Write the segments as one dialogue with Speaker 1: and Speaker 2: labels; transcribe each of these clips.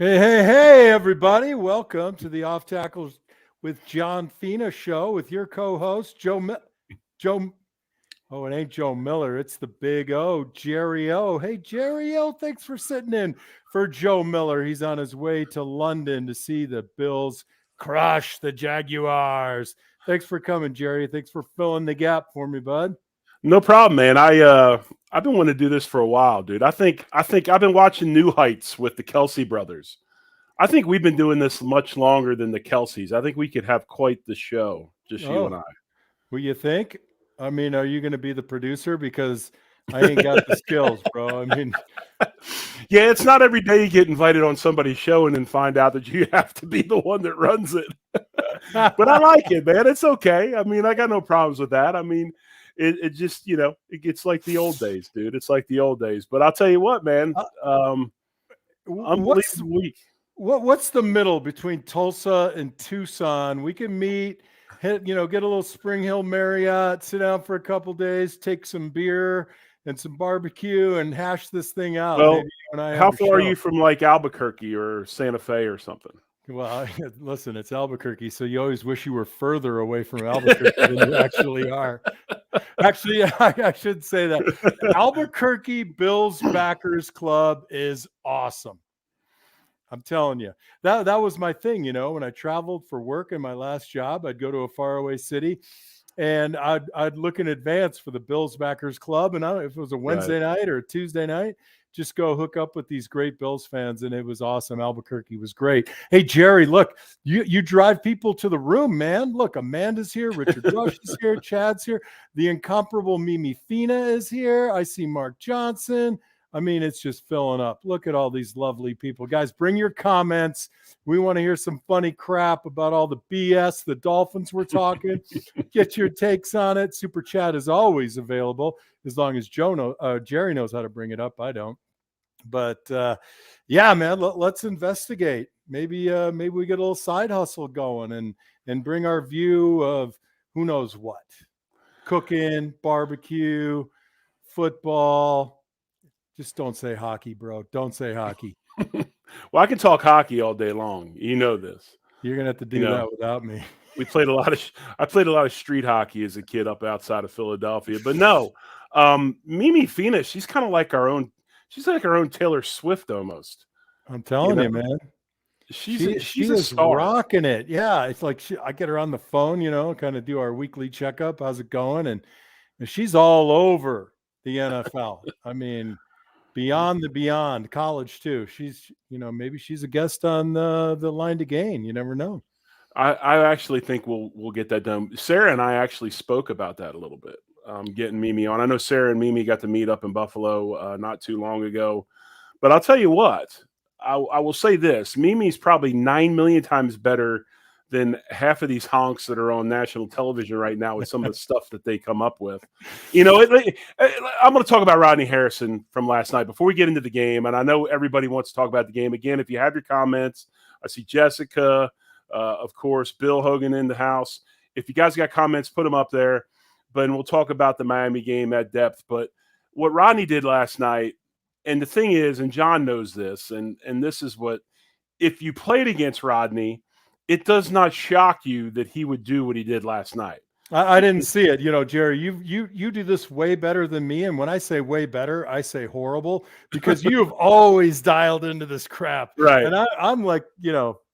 Speaker 1: Hey, everybody. Welcome to the Off Tackles with John Fina show with your co-host, Joe. Oh, it ain't Joe Miller. It's the big O, Jerry O. Hey, Jerry O, thanks for sitting in for Joe Miller. He's on his way to London to see the Bills crush the Jaguars. Thanks for coming, Jerry. Thanks for filling the gap for me, bud.
Speaker 2: No problem, man. I've been wanting to do this for a while, dude. I think I've been watching New Heights with the Kelsey brothers. I think we've been doing this much longer than the Kelseys. I think we could have quite the show, just you and
Speaker 1: Oh,
Speaker 2: I.
Speaker 1: what you think? I mean, are you going to be the producer? Because I ain't got the skills, bro. I mean,
Speaker 2: Yeah, it's not every day you get invited on somebody's show and then find out that you have to be the one that runs it. But I like it, man. It's okay. I mean, I got no problems with that. I mean, it just, it gets like the old days, dude. It's like the old days. But I'll tell you what, man.
Speaker 1: what's
Speaker 2: Unbelievable week.
Speaker 1: what's the middle between Tulsa and Tucson? We can meet, get a little Spring Hill Marriott, sit down for a couple days, take some beer and some barbecue, and hash this thing out.
Speaker 2: Well,
Speaker 1: Maybe you and I
Speaker 2: how
Speaker 1: have a
Speaker 2: far are
Speaker 1: show.
Speaker 2: you from like Albuquerque or Santa Fe or something?
Speaker 1: Well, listen, it's Albuquerque, so you always wish you were further away from Albuquerque than you actually are. Actually, I should say that Albuquerque Bills Backers Club is awesome. I'm telling you, that was my thing. When I traveled for work in my last job, I'd go to a faraway city, and I'd look in advance for the Bills Backers Club, and I don't know if it was a
Speaker 2: Right.
Speaker 1: Wednesday night or a Tuesday night. Just go hook up with these great Bills fans, and it was awesome. Albuquerque was great. Hey, Jerry, look, you drive people to the room, man. Look, Amanda's here, Richard Rush is here, Chad's here, the incomparable Mimi Fina is here. I see Mark Johnson. I mean, it's just filling up. Look at all these lovely people. Guys, bring your comments. We want to hear some funny crap about all the BS the Dolphins were talking. Get your takes on it. Super chat is always available as long as Jerry knows how to bring it up. I don't. But yeah, man, let's investigate. Maybe we get a little side hustle going and bring our view of who knows what. Cooking, barbecue, football. Just don't say hockey, bro. Don't say hockey.
Speaker 2: Well, I can talk hockey all day long. You know this.
Speaker 1: You're gonna have to
Speaker 2: You
Speaker 1: do
Speaker 2: know,
Speaker 1: that without me.
Speaker 2: we played a lot of. I played a lot of street hockey as a kid up outside of Philadelphia. But no, Mimi Fina, she's kind of like our own. She's like our own Taylor Swift almost.
Speaker 1: I'm
Speaker 2: You
Speaker 1: telling
Speaker 2: know,
Speaker 1: you, man. She
Speaker 2: she's
Speaker 1: she
Speaker 2: a
Speaker 1: is
Speaker 2: star.
Speaker 1: rocking it. Yeah, it's like I get her on the phone, kind of do our weekly checkup. How's it going? And she's all over the NFL. I mean, beyond the beyond, college too. She's, maybe she's a guest on the Line to Gain. You never know.
Speaker 2: I actually think we'll get that done. Sarah and I actually spoke about that a little bit. Getting Mimi on. I know Sarah and Mimi got to meet up in Buffalo not too long ago. But I'll tell you what, I will say this: Mimi's probably 9 million times better than half of these honks that are on national television right now with some of the stuff that they come up with. I'm going to talk about Rodney Harrison from last night before we get into the game. And I know everybody wants to talk about the game. Again, if you have your comments, I see Jessica, of course, Bill Hogan in the house. If you guys got comments, put them up there. But we'll talk about the Miami game at depth. But what Rodney did last night, and the thing is, and John knows this, and this is what, if you played against Rodney, it does not shock you that he would do what he did last night.
Speaker 1: I didn't see it. Jerry, you do this way better than me. And when I say way better, I say horrible, because you've always dialed into this crap.
Speaker 2: Right.
Speaker 1: And I'm like,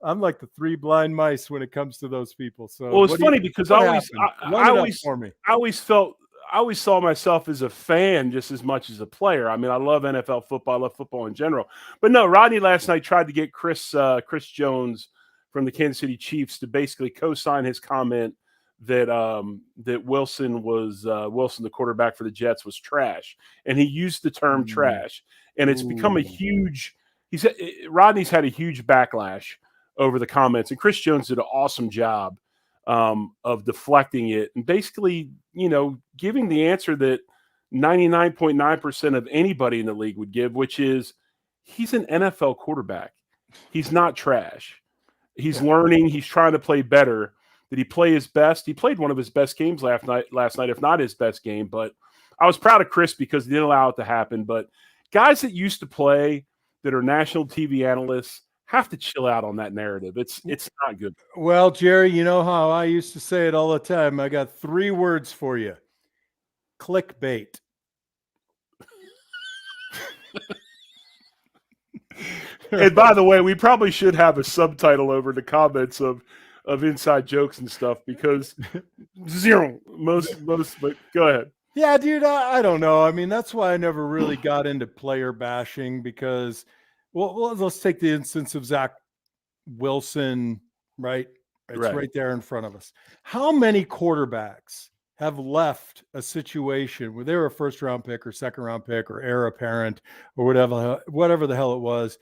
Speaker 1: I'm like the three blind mice when it comes to those people. So
Speaker 2: Well, it's funny because
Speaker 1: what
Speaker 2: I
Speaker 1: happened? For me.
Speaker 2: I always saw myself as a fan just as much as a player. I mean, I love NFL football. I love football in general. But no, Rodney last night tried to get Chris Jones from the Kansas City Chiefs to basically co-sign his comment that Wilson, the quarterback for the Jets, was trash, and he used the term trash, and it's become a huge. Rodney's had a huge backlash over the comments, and Chris Jones did an awesome job of deflecting it and basically, giving the answer that 99.9% of anybody in the league would give, which is he's an NFL quarterback. He's not trash. He's learning. He's trying to play better. Did he play his best? He played one of his best games last night, if not his best game. But I was proud of Chris because he didn't allow it to happen. But guys that used to play that are national TV analysts have to chill out on that narrative. It's not good.
Speaker 1: Well, Jerry, you know how I used to say it all the time. I got 3 words for you. Clickbait.
Speaker 2: And by the way, we probably should have a subtitle over the comments of inside jokes and stuff, because most. But go ahead.
Speaker 1: Yeah, dude, I don't know. I mean, that's why I never really got into player bashing, because, well, let's take the instance of Zach Wilson, right? It's right there in front of us. How many quarterbacks have left a situation where they were a first-round pick or second-round pick or heir apparent or whatever the hell it was,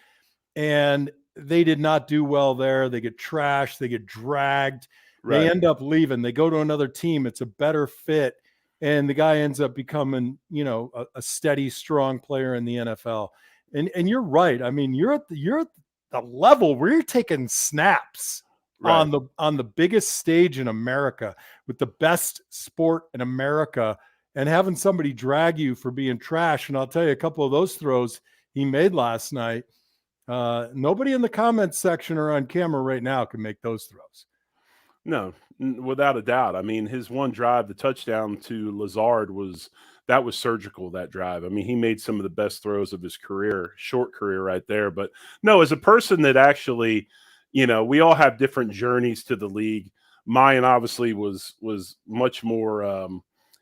Speaker 1: and they did not do well there? They get trashed, they get dragged, they end up leaving, they go to another team, it's a better fit, and the guy ends up becoming, a steady, strong player in the NFL. And you're right. I mean, you're at the level where you're taking snaps on the biggest stage in America with the best sport in America, and having somebody drag you for being trash. And I'll tell you, a couple of those throws he made last night, nobody in the comments section or on camera right now can make those throws.
Speaker 2: No, without a doubt. I mean, his one drive, the touchdown to Lazard, was surgical, that drive. I mean, he made some of the best throws of his career, short career right there. But no, as a person that actually, we all have different journeys to the league. Mine obviously was much more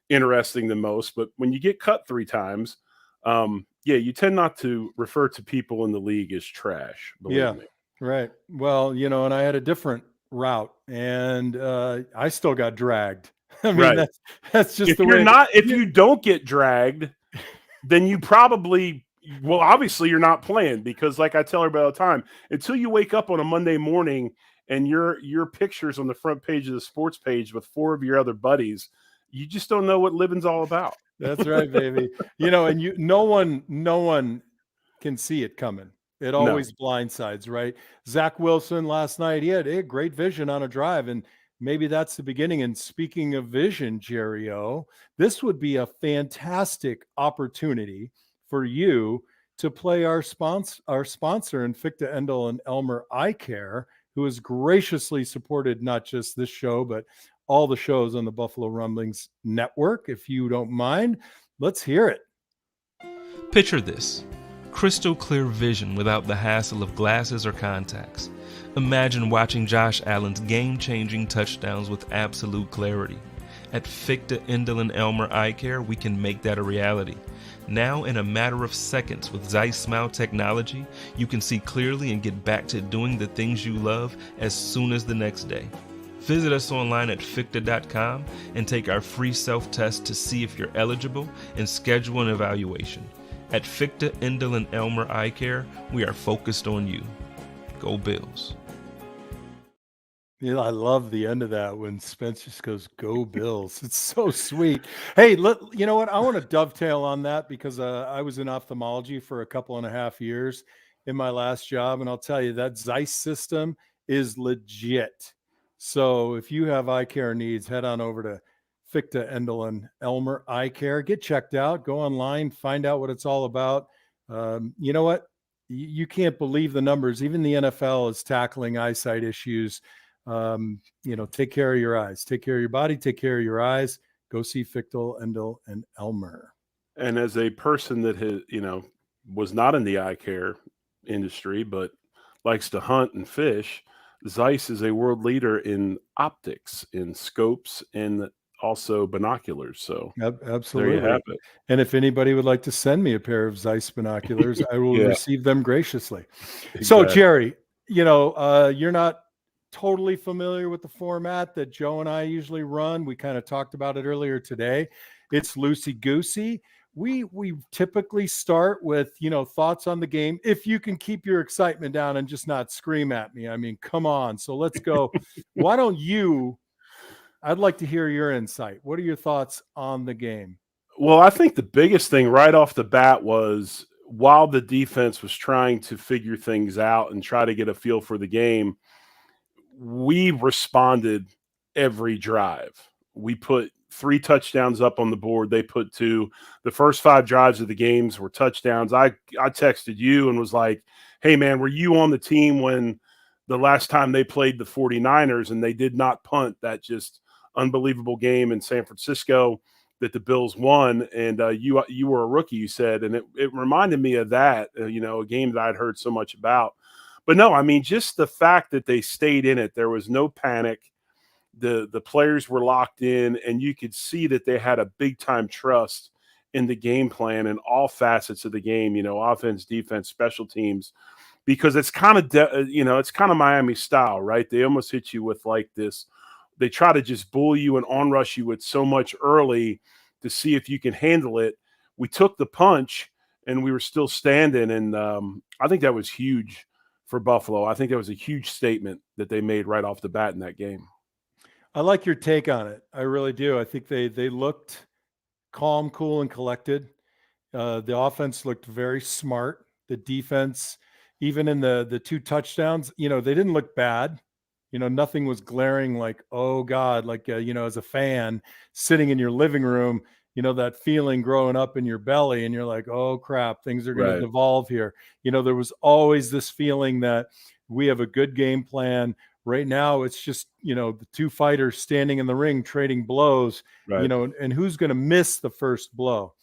Speaker 2: interesting than most. But when you get cut 3 times, you tend not to refer to people in the league as trash. Believe me.
Speaker 1: Right. Well, and I had a different route, and I still got dragged. I mean, that's just the way.
Speaker 2: If you don't get dragged, then you probably, obviously you're not playing, because like I tell everybody all the time, until you wake up on a Monday morning and your picture's on the front page of the sports page with 4 of your other buddies, you just don't know what living's all about.
Speaker 1: That's right, baby. And no one can see it coming. It always blindsides, right? Zach Wilson last night, he had great vision on a drive, and maybe that's the beginning. And speaking of vision, Jerry O, this would be a fantastic opportunity for you to play our sponsor in Fichte, Endel, and Elmer Eye Care, who has graciously supported not just this show, but all the shows on the Buffalo Rumblings Network. If you don't mind, let's hear it.
Speaker 3: Picture this: crystal clear vision without the hassle of glasses or contacts. Imagine watching Josh Allen's game-changing touchdowns with absolute clarity. At Fichte, Endel, and Elmer Eye Care, we can make that a reality. Now, in a matter of seconds with Zeiss Smile technology, you can see clearly and get back to doing the things you love as soon as the next day. Visit us online at Fichte.com and take our free self-test to see if you're eligible and schedule an evaluation. At Fichte, Endel, and Elmer Eye Care, we are focused on you. Go Bills.
Speaker 1: Yeah, I love the end of that when Spence just goes, "Go Bills." It's so sweet. Hey, you know what? I want to dovetail on that, because I was in ophthalmology for a couple and a half years in my last job, and I'll tell you, that Zeiss system is legit. So if you have eye care needs, head on over to Fichte, Endel, and Elmer Eye Care. Get checked out. Go online, find out what it's all about. You know what? You can't believe the numbers. Even the NFL is tackling eyesight issues. Take care of your eyes. Take care of your body. Take care of your eyes. Go see Fichte, Endel, and Elmer.
Speaker 2: And as a person that has, was not in the eye care industry, but likes to hunt and fish, Zeiss is a world leader in optics, in scopes, and also binoculars. So
Speaker 1: absolutely,
Speaker 2: there you have it.
Speaker 1: And if anybody would like to send me a pair of Zeiss binoculars, I will receive them graciously. Exactly. So Jerry, you're not totally familiar with the format that Joe and I usually run. We kind of talked about it earlier today. It's loosey-goosey. We typically start with, thoughts on the game. If you can keep your excitement down and just not scream at me. I mean, come on. So let's go. Why don't I'd like to hear your insight. What are your thoughts on the game?
Speaker 2: Well, I think the biggest thing right off the bat was, while the defense was trying to figure things out and try to get a feel for the game, we responded every drive. We put 3 touchdowns up on the board. They put 2. The first 5 drives of the games were touchdowns. I texted you and was like, hey, man, were you on the team when the last time they played the 49ers and they did not punt that just unbelievable game in San Francisco that the Bills won? And you were a rookie, you said, and it reminded me of that, a game that I'd heard so much about. But no, I mean, just the fact that they stayed in it, there was no panic. The players were locked in, and you could see that they had a big time trust in the game plan in all facets of the game, offense, defense, special teams, because it's kind of, it's kind of Miami style, right? They almost hit you with like this. They try to just bull you and on rush you with so much early to see if you can handle it. We took the punch and we were still standing. And I think that was huge for Buffalo. I think that was a huge statement that they made right off the bat in that game.
Speaker 1: I like your take on it. I really do. I think they looked calm, cool, and collected. The offense looked very smart. The defense, even in the 2 touchdowns, they didn't look bad. Nothing was glaring like, oh God, like, as a fan sitting in your living room, that feeling growing up in your belly and you're like, oh crap, things are going to devolve here. There was always this feeling that we have a good game plan. Right now, it's just, the 2 fighters standing in the ring, trading blows, and who's going to miss the first blow.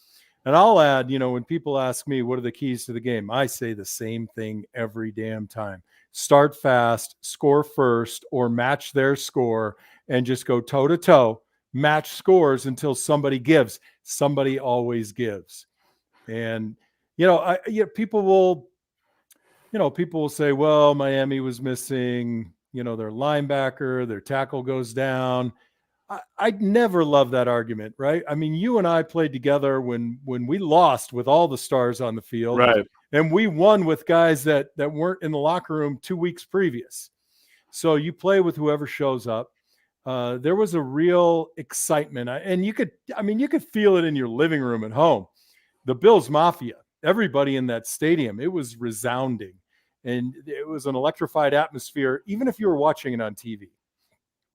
Speaker 1: And I'll add, when people ask me, what are the keys to the game? I say the same thing every damn time. Start fast, score first, or match their score and just go toe to toe, match scores until somebody gives. Somebody always gives. And, people will say, well, Miami was missing, their linebacker, their tackle goes down. I never love that argument, right? I mean, you and I played together when we lost with all the stars on the field,
Speaker 2: right?
Speaker 1: And we won with guys that weren't in the locker room 2 weeks previous. So you play with whoever shows up. There was a real excitement, and you could feel it in your living room at home. The Bills Mafia, everybody in that stadium, it was resounding, and it was an electrified atmosphere, even if you were watching it on TV.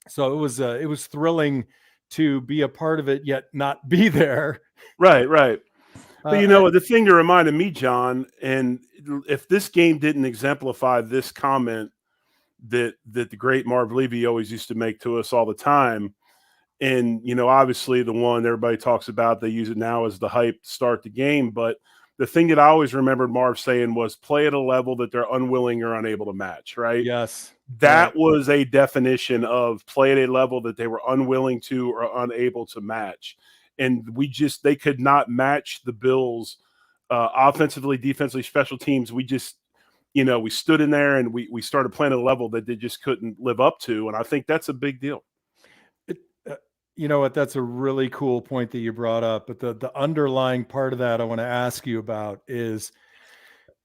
Speaker 1: So it was thrilling to be a part of it, yet not be there.
Speaker 2: Right. But the thing that reminded me, John, and if this game didn't exemplify this comment that the great Marv Levy always used to make to us all the time, and obviously the one everybody talks about, they use it now as the hype to start the game, but the thing that I always remembered Marv saying was play at a level that they're unwilling or unable to match, right?
Speaker 1: Yes.
Speaker 2: That was a definition of play at a level that they were unwilling to or unable to match. And they could not match the Bills offensively, defensively, special teams. We just, we stood in there and we started playing at a level that they just couldn't live up to. And I think that's a big deal.
Speaker 1: You know what? That's a really cool point that you brought up. But the underlying part of that I want to ask you about is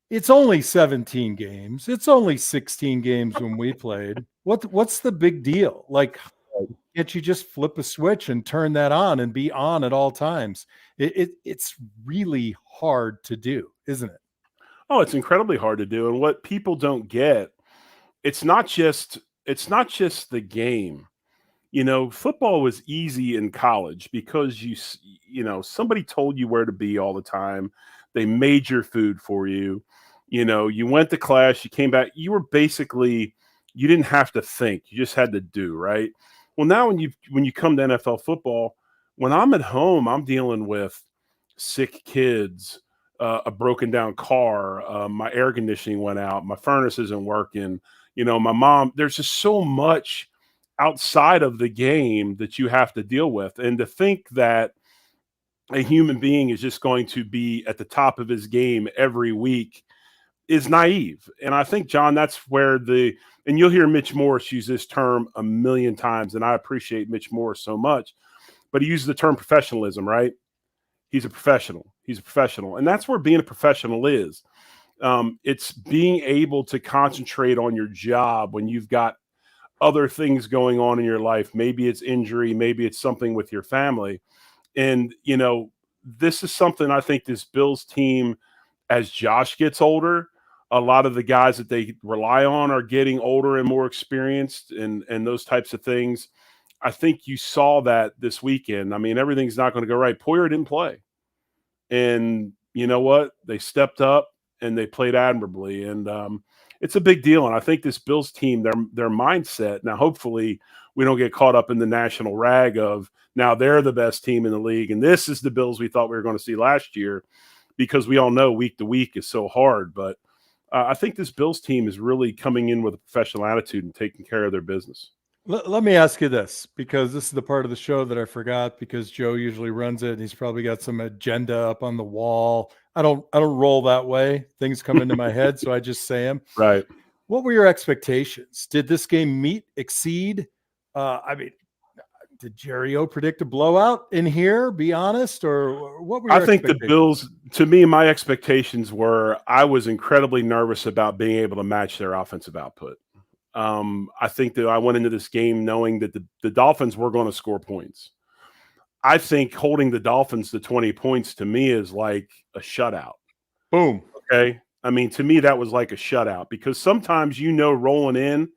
Speaker 1: it's only 17 games. It's only 16 games when we played. What's the big deal? Like, can't you just flip a switch and turn that on and be on at all times? It's really hard to do, isn't it?
Speaker 2: Oh, it's incredibly hard to do. And what people don't get, it's not just the game. Football was easy in college because somebody told you where to be all the time. They made your food for you. You went to class, you came back, you didn't have to think. You just had to do, right? Well, now when you come to NFL football, when I'm at home, I'm dealing with sick kids, a broken down car, my air conditioning went out, my furnace isn't working, my mom, there's just so much outside of the game that you have to deal with. And to think that a human being is just going to be at the top of his game every week is naive. And I think, John, that's where and you'll hear Mitch Morris use this term a million times, and I appreciate Mitch Morris so much, but he uses the term professionalism, right? He's a professional. And that's where being a professional is. It's being able to concentrate on your job when you've got other things going on in your life. Maybe it's injury, maybe it's something with your family. And, this is something I think this Bills team, as Josh gets older, a lot of the guys that they rely on are getting older and more experienced and those types of things. I think you saw that this weekend. I mean, everything's not going to go right. Poyer didn't play. And you know what? They stepped up and they played admirably. And it's a big deal. And I think this Bills team, their mindset, now hopefully we don't get caught up in the national rag of now they're the best team in the league. And this is the Bills we thought we were going to see last year, because we all know week to week is so hard. But I think this Bills team is really coming in with a professional attitude and taking care of their business.
Speaker 1: Let me ask you this, because this is the part of the show that I forgot, because Joe usually runs it and he's probably got some agenda up on the wall. I don't roll that way. Things come into my head, so I just say them.
Speaker 2: Right.
Speaker 1: What were your expectations? Did this game exceed? I mean, did Jerry O predict a blowout in here? Be honest, or what were your
Speaker 2: I think the
Speaker 1: expectations?
Speaker 2: Bills, to me, my expectations were I was incredibly nervous about being able to match their offensive output. I think that I went into this game knowing that the Dolphins were going to score points. I think holding the Dolphins to 20 points to me is like a shutout.
Speaker 1: Boom.
Speaker 2: Okay. I mean, to me, that was like a shutout, because sometimes, rolling in,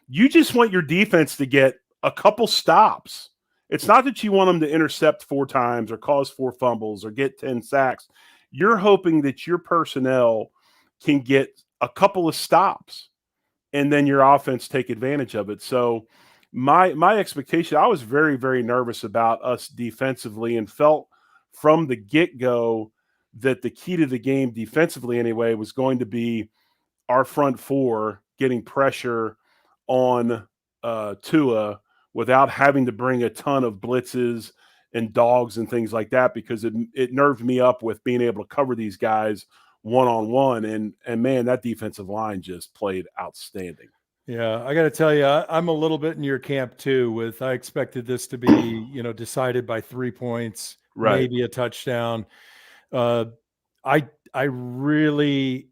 Speaker 2: you just want your defense to get a couple stops. It's not that you want them to intercept 4 times or cause 4 fumbles or get 10 sacks. You're hoping that your personnel can get a couple of stops and then your offense take advantage of it. So my expectation, I was very, very nervous about us defensively, and felt from the get-go that the key to the game defensively anyway was going to be our front 4 getting pressure on Tua without having to bring a ton of blitzes and dogs and things like that, because it nerved me up with being able to cover these guys one-on-one. And man, that defensive line just played outstanding.
Speaker 1: Yeah, I got to tell you, I'm a little bit in your camp too. I expected this to be, decided by 3 points,
Speaker 2: Right.
Speaker 1: maybe a touchdown. I really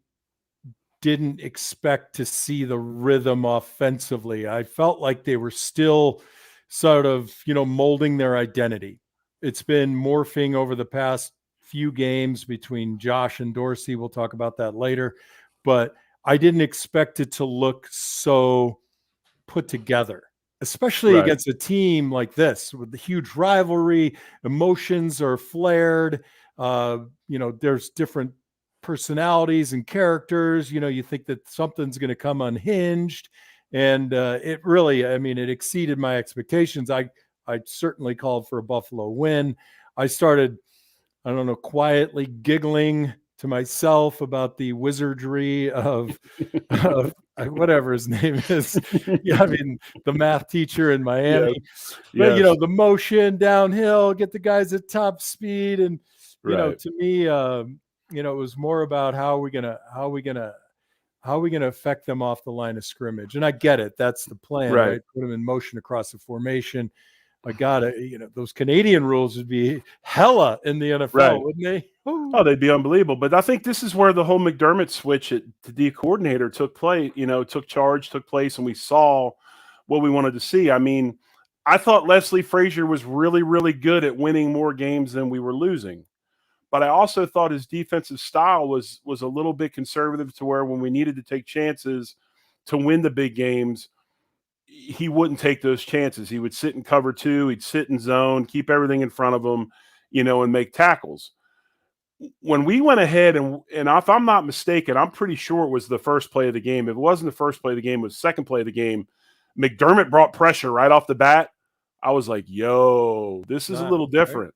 Speaker 1: didn't expect to see the rhythm offensively. I felt like they were still sort of, molding their identity. It's been morphing over the past few games between Josh and Dorsey. We'll talk about that later, but I didn't expect it to look so put together, especially
Speaker 2: Right.
Speaker 1: against a team like this with the huge rivalry. Emotions are flared. There's different personalities and characters. You think that something's going to come unhinged, and it really, it exceeded my expectations. I certainly called for a Buffalo win. I started, quietly giggling to myself about the wizardry of whatever his name is. Yeah, the math teacher in Miami.
Speaker 2: Yes.
Speaker 1: But
Speaker 2: Yes.
Speaker 1: the motion downhill, get the guys at top speed, and
Speaker 2: Right.
Speaker 1: to me, it was more about how are we gonna affect them off the line of scrimmage. And I get it, that's the plan, right? Put them in motion across the formation. I gotta, those Canadian rules would be hella in the NFL,
Speaker 2: Right.
Speaker 1: wouldn't they?
Speaker 2: Oh, they'd be unbelievable. But I think this is where the whole McDermott switch at the D coordinator took place, took place, and we saw what we wanted to see. I thought Leslie Frazier was really, really good at winning more games than we were losing. But I also thought his defensive style was a little bit conservative, to where when we needed to take chances to win the big games, he wouldn't take those chances. He would sit in cover 2, he'd sit in zone, keep everything in front of him, and make tackles. When we went ahead, and if I'm not mistaken, I'm pretty sure it was the first play of the game. If it wasn't the first play of the game, it was the second play of the game. McDermott brought pressure right off the bat. I was like, yo, this is a little different.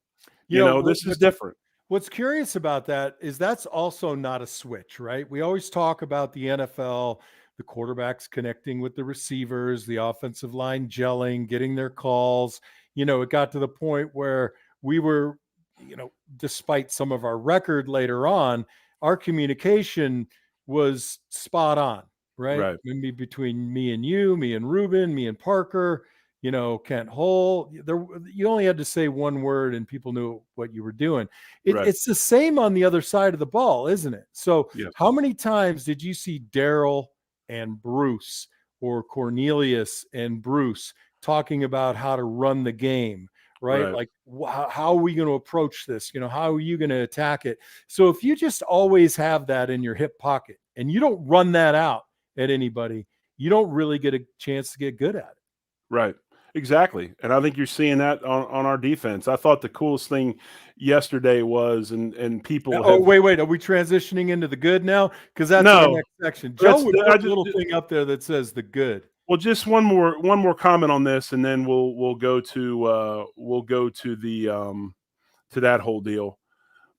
Speaker 1: Right.
Speaker 2: This is different.
Speaker 1: What's curious about that is that's also not a switch, right? We always talk about the NFL, the quarterbacks connecting with the receivers, the offensive line gelling, getting their calls. It got to the point where we were, despite some of our record later on, our communication was spot on, right? Maybe between me and you, me and Ruben, me and Parker, Kent Hull, you only had to say one word and people knew what you were doing. It's the same on the other side of the ball, isn't it? So How many times did you see Daryl and Bruce, or Cornelius and Bruce, talking about how to run the game, right? Like, how are we going to approach this? How are you going to attack it? So if you just always have that in your hip pocket and you don't run that out at anybody, you don't really get a chance to get good at it.
Speaker 2: Right. Exactly. And I think you're seeing that on our defense. I thought the coolest thing yesterday was, and people
Speaker 1: Oh,
Speaker 2: have
Speaker 1: wait. Are we transitioning into the good now? Because that's our
Speaker 2: no.
Speaker 1: next section. Joe would
Speaker 2: I
Speaker 1: put a
Speaker 2: just,
Speaker 1: little thing up there that says the good.
Speaker 2: well, just one more comment on this, and then we'll go to the to that whole deal.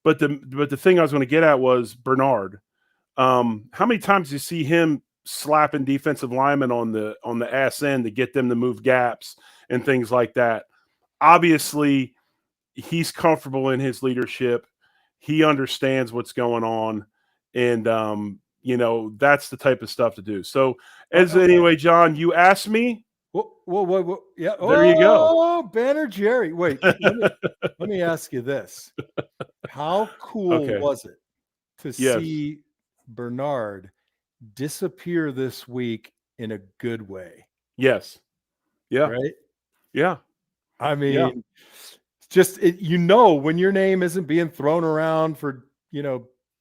Speaker 2: But the thing I was going to get at was Bernard. How many times do you see him slapping defensive linemen on the ass end to get them to move gaps and things like that? Obviously, he's comfortable in his leadership. He understands what's going on, and that's the type of stuff to do. So, anyway, John, you asked me.
Speaker 1: Whoa. Yeah.
Speaker 2: There you go.
Speaker 1: Oh, Banner Jerry. Wait, let me ask you this. How cool
Speaker 2: Okay.
Speaker 1: was it to
Speaker 2: Yes.
Speaker 1: see Bernard disappear this week in a good way?
Speaker 2: Yes. Yeah.
Speaker 1: Right?
Speaker 2: Yeah.
Speaker 1: I mean,
Speaker 2: Yeah.
Speaker 1: just when your name isn't being thrown around for,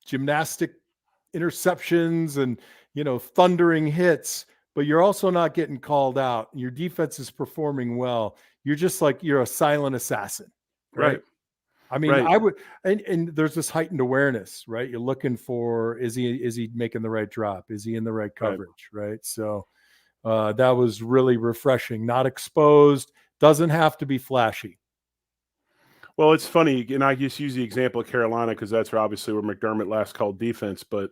Speaker 1: gymnastic interceptions and, thundering hits, but you're also not getting called out. Your defense is performing well. You're a silent assassin, right? I mean,
Speaker 2: Right.
Speaker 1: I would, and there's this heightened awareness, right? You're looking for, is he making the right drop? Is he in the right coverage? Right. So that was really refreshing. Not exposed, doesn't have to be flashy.
Speaker 2: Well, it's funny, and I just use the example of Carolina because that's obviously where McDermott last called defense. But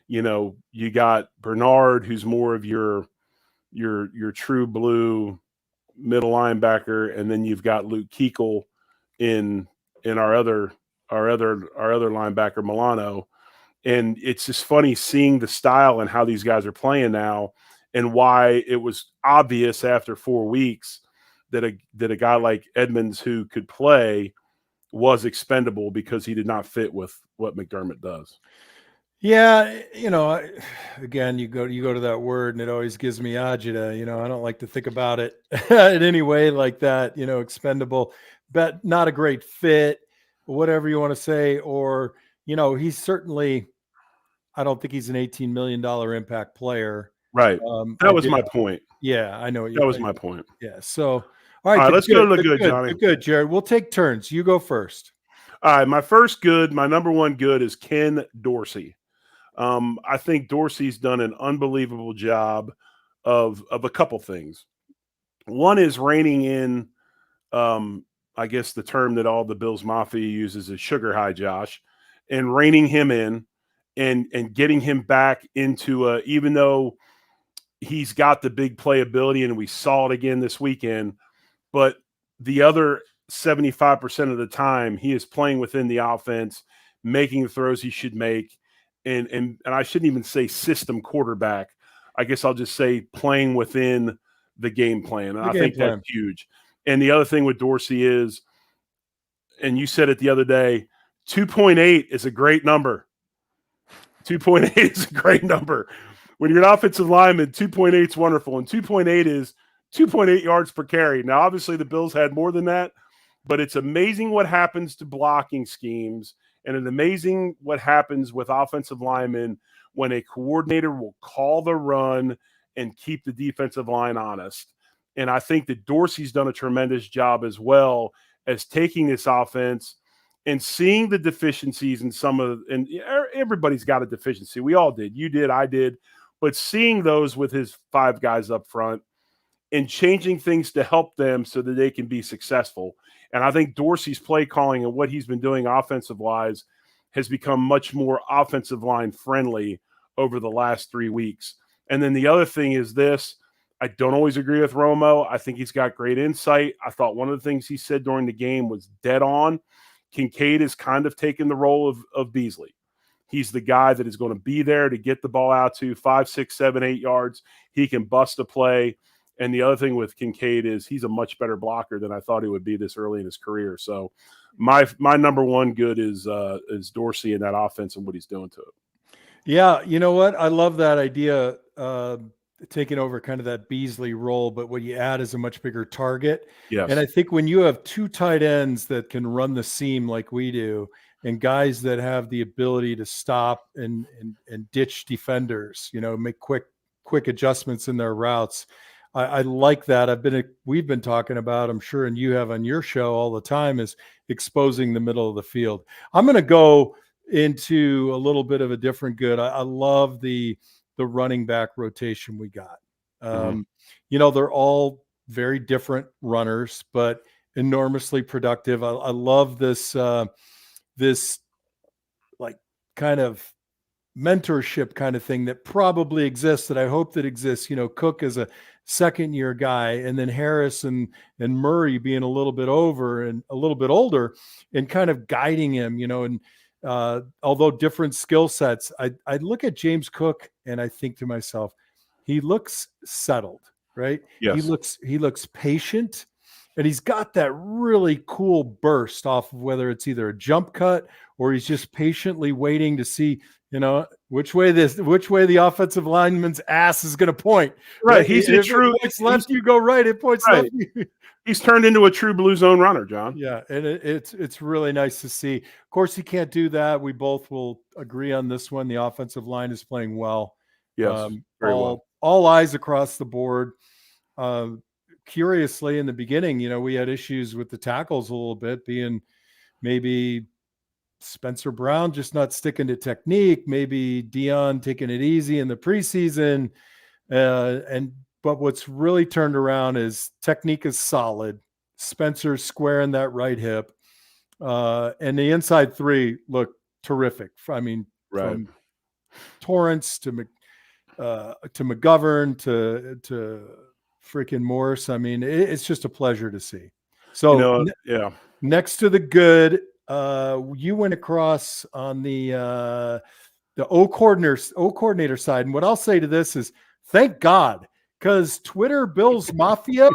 Speaker 2: you got Bernard, who's more of your true blue middle linebacker, and then you've got Luke Kuechly in our other linebacker Milano. And it's just funny seeing the style and how these guys are playing now, and why it was obvious after 4 weeks that a guy like Edmonds, who could play, was expendable because he did not fit with what McDermott does.
Speaker 1: Yeah, again, you go to that word, and it always gives me agita. I don't like to think about it in any way like that. Expendable, but not a great fit, whatever you want to say. Or he's certainly. I don't think he's an $18 million impact player.
Speaker 2: Right. That was my point.
Speaker 1: Yeah, I know.
Speaker 2: That was my point.
Speaker 1: Yeah. So, all right,
Speaker 2: let's go to the good, Johnny.
Speaker 1: Good, Jared. We'll take turns. You go first.
Speaker 2: All right, my number one good is Ken Dorsey. I think Dorsey's done an unbelievable job of a couple things. One is reining in, I guess the term that all the Bills Mafia uses is sugar high Josh, and reining him in and getting him back into even though he's got the big playability, and we saw it again this weekend, but the other 75% of the time he is playing within the offense, making the throws he should make. And I shouldn't even say system quarterback. I guess I'll just say playing within the game plan. And I think that's huge. And the other thing with Dorsey is, and you said it the other day, 2.8 is a great number. 2.8 is a great number. When you're an offensive lineman, 2.8 is wonderful. And 2.8 is 2.8 yards per carry. Now, obviously, the Bills had more than that, but it's amazing what happens to blocking schemes. And it's amazing what happens with offensive linemen when a coordinator will call the run and keep the defensive line honest. And I think that Dorsey's done a tremendous job as well as taking this offense and seeing the deficiencies in and everybody's got a deficiency. We all did. You did, I did. But seeing those with his 5 guys up front and changing things to help them so that they can be successful. And I think Dorsey's play calling and what he's been doing offensive-wise has become much more offensive line friendly over the last 3 weeks. And then the other thing is this. I don't always agree with Romo. I think he's got great insight. I thought one of the things he said during the game was dead on. Kincaid has kind of taken the role of Beasley. He's the guy that is going to be there to get the ball out to 5, 6, 7, 8 yards. He can bust a play. And the other thing with Kincaid is he's a much better blocker than I thought he would be this early in his career. So my number one good is Dorsey and that offense and what he's doing to it.
Speaker 1: Yeah, you know what? I love that idea, taking over kind of that Beasley role, but what you add is a much bigger target.
Speaker 2: Yes.
Speaker 1: And I think when you have 2 tight ends that can run the seam like we do, and guys that have the ability to stop and ditch defenders, make quick adjustments in their routes, I like that. We've been talking about, I'm sure, and you have on your show all the time, is exposing the middle of the field. I'm going to go into a little bit of a different good. I love the running back rotation we got. They're all very different runners, but enormously productive. I love this this like kind of mentorship kind of thing that probably exists, that I hope that exists. Cook is a second year guy, and then Harris and Murray being a little bit over and a little bit older and kind of guiding him, and although different skill sets, I look at James Cook and I think to myself, he looks settled, right?
Speaker 2: Yes.
Speaker 1: He looks patient, and he's got that really cool burst off of whether it's either a jump cut or he's just patiently waiting to see, which way the offensive lineman's ass is going to point.
Speaker 2: Right. He's a true.
Speaker 1: It points left, you go right. It points left.
Speaker 2: He's turned into a true blue zone runner, John.
Speaker 1: Yeah, and it's really nice to see. Of course, he can't do that. We both will agree on this one. The offensive line is playing well.
Speaker 2: Yes, very well.
Speaker 1: All eyes across the board. Curiously, in the beginning, we had issues with the tackles a little bit, being maybe Spencer Brown just not sticking to technique, maybe Dion taking it easy in the preseason, but what's really turned around is technique is solid. Spencer's squaring that right hip, and the inside three look terrific. From Torrance to McGovern to freaking Morse. It's just a pleasure to see. So next to the good, you went across on the O coordinator side, and what I'll say to this is, thank God, because Twitter Bills Mafia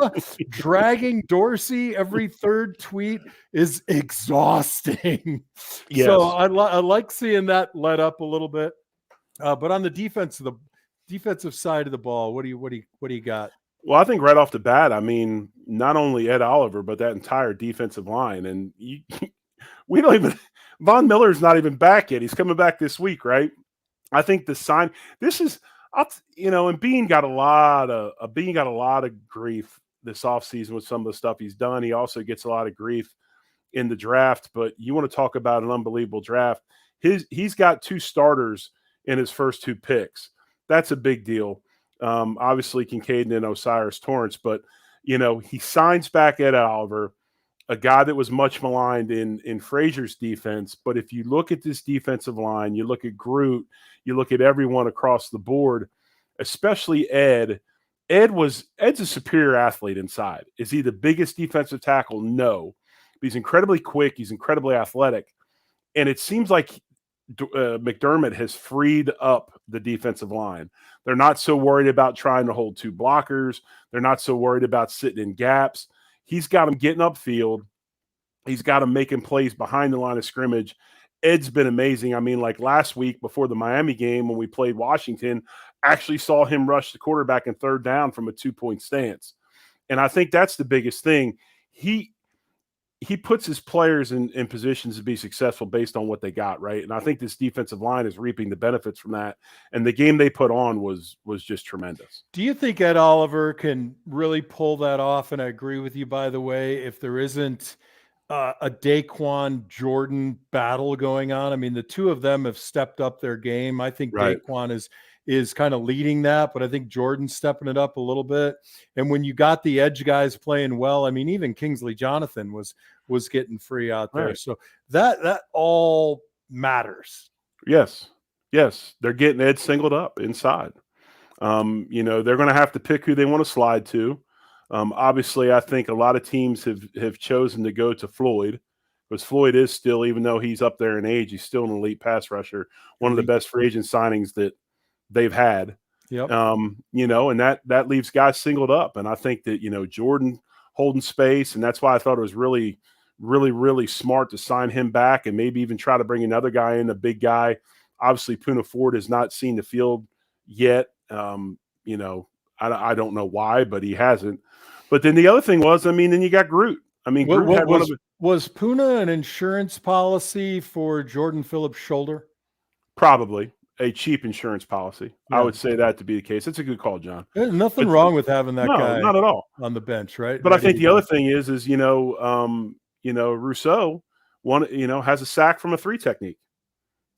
Speaker 1: dragging Dorsey every third tweet is exhausting. Yes. So I like seeing that let up a little bit. But on the defensive side of the ball, what do you got?
Speaker 2: Well, I think right off the bat, not only Ed Oliver, but that entire defensive line, and we don't even. Von Miller's not even back yet. He's coming back this week, right? I think the sign. This is, and Bean got a lot of grief this offseason with some of the stuff he's done. He also gets a lot of grief in the draft. But you want to talk about an unbelievable draft? He's got 2 starters in his first 2 picks. That's a big deal. Obviously Kincaid and Osiris Torrance, but he signs back Ed Oliver, a guy that was much maligned in Frazier's defense. But if you look at this defensive line, you look at Groot, you look at everyone across the board, especially Ed. Ed's a superior athlete inside. Is he the biggest defensive tackle? No. But he's incredibly quick. He's incredibly athletic. And it seems like McDermott has freed up the defensive line. They're not so worried about trying to hold 2 blockers. They're not so worried about sitting in gaps. He's got them getting upfield. He's got them making plays behind the line of scrimmage. Ed's been amazing. Like last week before the Miami game when we played Washington, actually saw him rush the quarterback in 3rd down from a 2-point stance. And I think that's the biggest thing. He puts his players in positions to be successful based on what they got, right? And I think this defensive line is reaping the benefits from that. And the game they put on was just tremendous.
Speaker 1: Do you think Ed Oliver can really pull that off? And I agree with you, by the way, if there isn't a Daquan Jordan battle going on. The 2 of them have stepped up their game. I think Daquan is kind of leading that, but I think Jordan's stepping it up a little bit. And when you got the edge guys playing well, even Kingsley Jonathan was getting free out there. Right. So that all matters.
Speaker 2: Yes. They're getting Ed singled up inside. They're going to have to pick who they want to slide to. Obviously, I think a lot of teams have chosen to go to Floyd, because Floyd is still, even though he's up there in age, he's still an elite pass rusher, one of the best free agent signings that they've had.
Speaker 1: Yep.
Speaker 2: And that leaves guys singled up. And I think that, Jordan holding space, and that's why I thought it was really, really, really smart to sign him back and maybe even try to bring another guy in, a big guy. Obviously, Poona Ford has not seen the field yet. I don't know why, but he hasn't. But then the other thing was, then you got Groot. Groot had
Speaker 1: was Poona an insurance policy for Jordan Phillips' shoulder?
Speaker 2: Probably. a cheap insurance policy.
Speaker 1: Yeah.
Speaker 2: I would say that to be the case. It's a good call, John.
Speaker 1: There's nothing
Speaker 2: But
Speaker 1: wrong with having that
Speaker 2: no,
Speaker 1: guy
Speaker 2: not at all.
Speaker 1: on the bench, right?
Speaker 2: But I
Speaker 1: Ready
Speaker 2: think
Speaker 1: to
Speaker 2: the
Speaker 1: go.
Speaker 2: other thing is Rousseau has a sack from a 3 technique.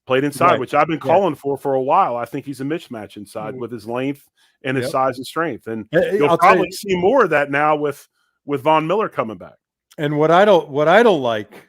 Speaker 2: Played inside,
Speaker 1: Right.
Speaker 2: which I've been
Speaker 1: Yeah.
Speaker 2: calling for a while. I think he's a mismatch inside with his length and his
Speaker 1: Yep.
Speaker 2: size and strength. And
Speaker 1: Hey,
Speaker 2: you'll
Speaker 1: I'll tell
Speaker 2: probably
Speaker 1: you,
Speaker 2: see more of that now with Von Miller coming back.
Speaker 1: and what I don't like,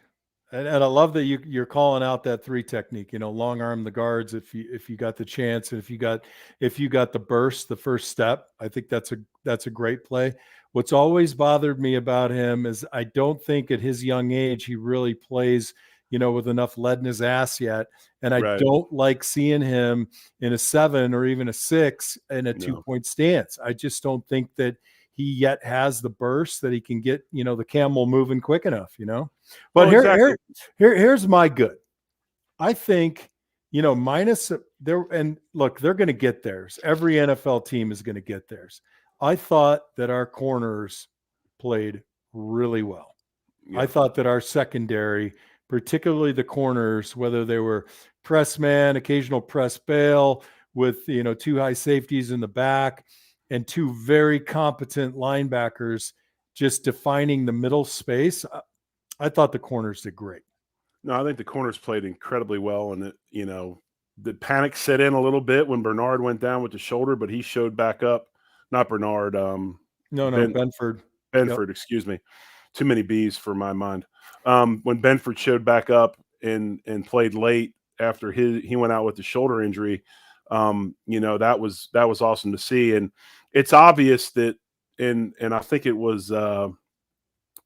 Speaker 1: and I love that you're calling out that 3 technique, long arm the guards if you got the chance, and if you got the burst, the first step. I think that's a great play. What's always bothered me about him is I don't think at his young age he really plays, with enough lead in his ass yet. And I
Speaker 2: Right.
Speaker 1: don't like seeing him in a 7 or even a 6 in a 2-point stance. I just don't think that he yet has the burst that he can get, the camel moving quick enough, But
Speaker 2: exactly.
Speaker 1: here's my good. I think, minus there, and look, they're going to get theirs. Every NFL team is going to get theirs. I thought that our corners played really well.
Speaker 2: Yeah.
Speaker 1: I thought that our secondary, particularly the corners, whether they were press man, occasional press bail with, 2 high safeties in the back and 2 very competent linebackers just defining the middle space. I thought the corners did great.
Speaker 2: No, I think the corners played incredibly well, and the panic set in a little bit when Bernard went down with the shoulder, but he showed back up. Not Bernard.
Speaker 1: Benford.
Speaker 2: Benford, excuse me. Too many B's for my mind. When Benford showed back up and played late after he went out with the shoulder injury, that was awesome to see. And it's obvious that, and I think it was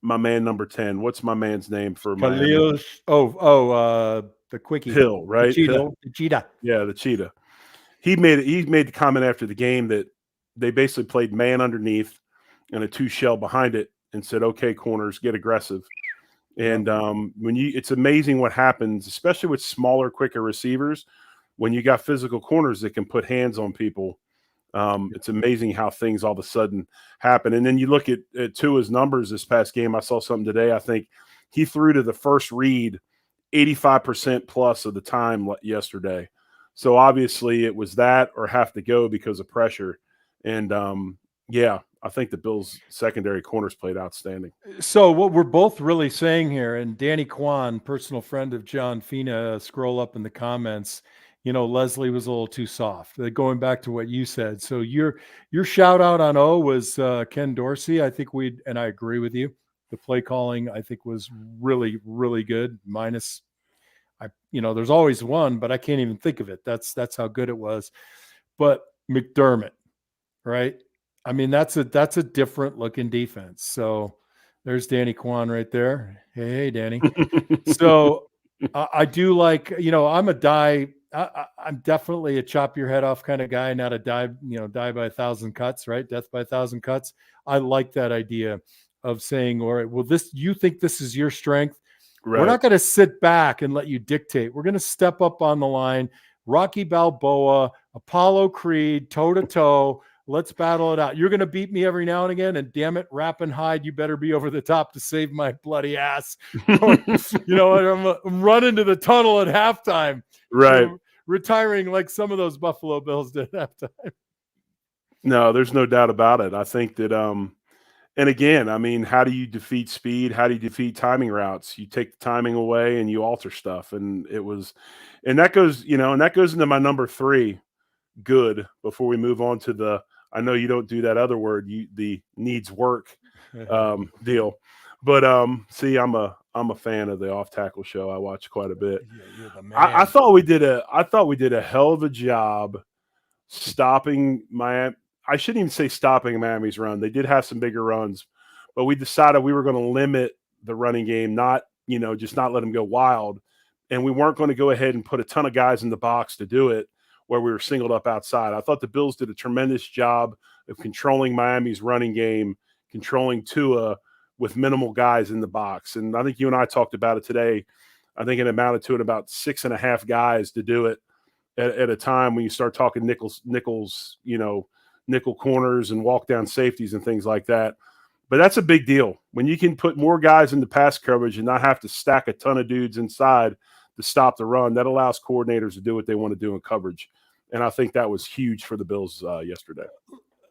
Speaker 2: my man number 10. What's my man's name for
Speaker 1: Khalil? The quickie.
Speaker 2: Hill, right?
Speaker 1: The cheetah.
Speaker 2: Yeah, the cheetah. He made the comment after the game that they basically played man underneath and a 2 shell behind it and said, "Okay, corners, get aggressive." And it's amazing what happens, especially with smaller, quicker receivers, when you got physical corners that can put hands on people. It's amazing how things all of a sudden happen. And then you look at Tua's numbers this past game. I saw something today. I think he threw to the first read 85% plus of the time yesterday. So obviously it was that or have to go because of pressure. And I think the Bills' secondary corners played outstanding.
Speaker 1: So what we're both really saying here, and Danny Kwan, personal friend of John Fina, scroll up in the comments, Leslie was a little too soft. Going back to what you said. So your shout out on O was Ken Dorsey. I think and I agree with you. The play calling, I think, was really, really good. Minus, there's always one, but I can't even think of it. That's how good it was. But McDermott, right? I mean, that's a different looking defense. So there's Danny Kwan right there. Hey, Danny. So I do like, I'm definitely a chop your head off kind of guy, not a die by 1,000 cuts, right? Death by 1,000 cuts. I like that idea of saying, all right, well, you think this is your strength. Right. We're not going to sit back and let you dictate. We're going to step up on the line. Rocky Balboa, Apollo Creed, toe to toe. Let's battle it out. You're going to beat me every now and again, and damn it, Rap and Hide, you better be over the top to save my bloody ass. I'm running to the tunnel at halftime.
Speaker 2: Right.
Speaker 1: Retiring like some of those Buffalo Bills did at halftime.
Speaker 2: No, there's no doubt about it. I think that, and again, I mean, how do you defeat speed? How do you defeat timing routes? You take the timing away and you alter stuff. And that goes into my number 3. Good, before we move on to I know you don't do that other word, the needs work deal, but see, I'm a fan of the Off Tackle Show. I watch quite a bit.
Speaker 1: You're the man.
Speaker 2: I thought we did a hell of a job stopping Miami. I shouldn't even say stopping Miami's run. They did have some bigger runs, but we decided we were going to limit the running game, not just not let them go wild, and we weren't going to go ahead and put a ton of guys in the box to do it, where we were singled up outside. I thought the Bills did a tremendous job of controlling Miami's running game, controlling Tua with minimal guys in the box. And I think you and I talked about it today. I think it amounted to about 6.5 guys to do it at a time when you start talking nickels, nickel corners and walk down safeties and things like that. But that's a big deal. When you can put more guys into pass coverage and not have to stack a ton of dudes inside, to stop the run. That allows coordinators to do what they want to do in coverage. And I think that was huge for the Bills yesterday.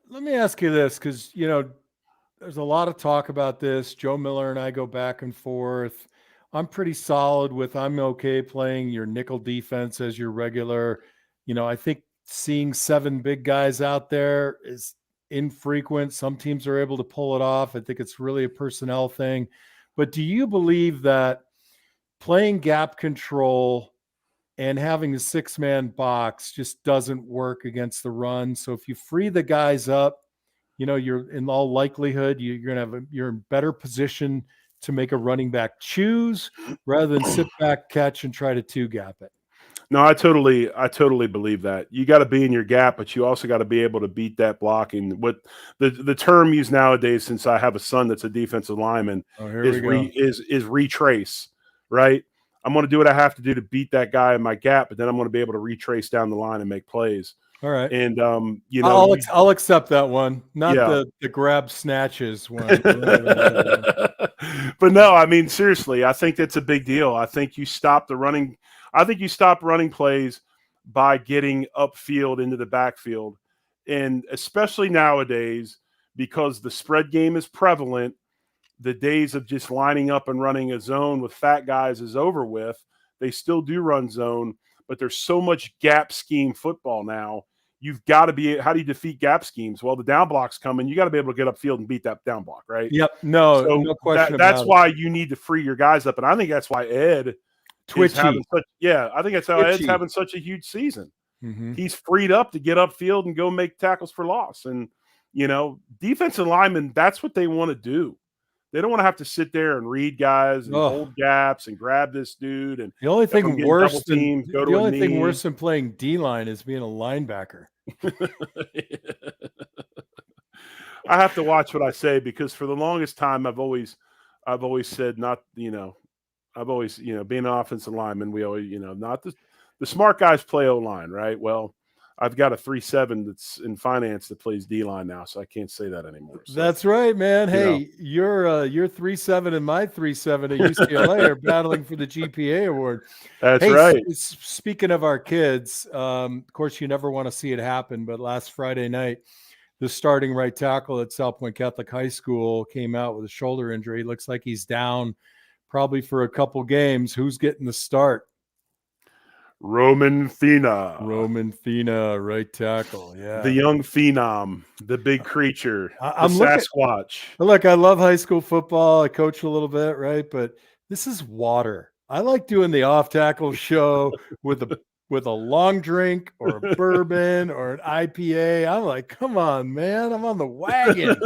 Speaker 1: Let me ask you this, because, there's a lot of talk about this. Joe Miller and I go back and forth. I'm pretty solid with I'm okay playing your nickel defense as your regular. I think seeing 7 big guys out there is infrequent. Some teams are able to pull it off. I think it's really a personnel thing. But do you believe that playing gap control and having a 6-man box just doesn't work against the run? So if you free the guys up, you're in all likelihood, you're in better position to make a running back choose rather than sit back, catch, and try to 2-gap it.
Speaker 2: No, I totally believe that. You got to be in your gap, but you also got to be able to beat that blocking. What the term used nowadays, since I have a son that's a defensive lineman, is retrace, right? I'm going to do what I have to do to beat that guy in my gap, but then I'm going to be able to retrace down the line and make plays.
Speaker 1: All right.
Speaker 2: And
Speaker 1: I'll accept that one. Not the grab snatches one.
Speaker 2: But no, I mean, seriously, I think that's a big deal. I think you stop running plays by getting upfield into the backfield. And especially nowadays, because the spread game is prevalent, the days of just lining up and running a zone with fat guys is over with. They still do run zone, but there's so much gap scheme football now. You've got to be – how do you defeat gap schemes? Well, the down block's coming. You got to be able to get upfield and beat that down block, right?
Speaker 1: Yep. No question about it.
Speaker 2: That's why you need to free your guys up. And I think that's why Ed
Speaker 1: Twitchy.
Speaker 2: I think that's how Ed's having such a huge season.
Speaker 1: Mm-hmm.
Speaker 2: He's freed up to get upfield and go make tackles for loss. And, defensive linemen, that's what they want to do. They don't want to have to sit there and read guys and hold gaps and grab this dude. And
Speaker 1: the only thing worse than playing D-line is being a linebacker.
Speaker 2: I have to watch what I say, because for the longest time I've always said being an offensive lineman, we always, not the smart guys play O-line, right? Well, I've got a 3-7 that's in finance that plays D-line now, so I can't say that anymore. So,
Speaker 1: that's right, man. Hey, your 3-7 and my 3-7 at UCLA are battling for the GPA award.
Speaker 2: That's right.
Speaker 1: Speaking of our kids, of course, you never want to see it happen, but last Friday night, the starting right tackle at South Point Catholic High School came out with a shoulder injury. Looks like he's down probably for a couple games. Who's getting the start?
Speaker 2: Roman Fina,
Speaker 1: right tackle. Yeah.
Speaker 2: The young phenom, the big creature,
Speaker 1: I'm
Speaker 2: Sasquatch.
Speaker 1: Look, I love high school football. I coach a little bit, right? But this is water. I like doing the off tackle show with a long drink or a bourbon or an IPA. I'm like, come on, man. I'm on the wagon.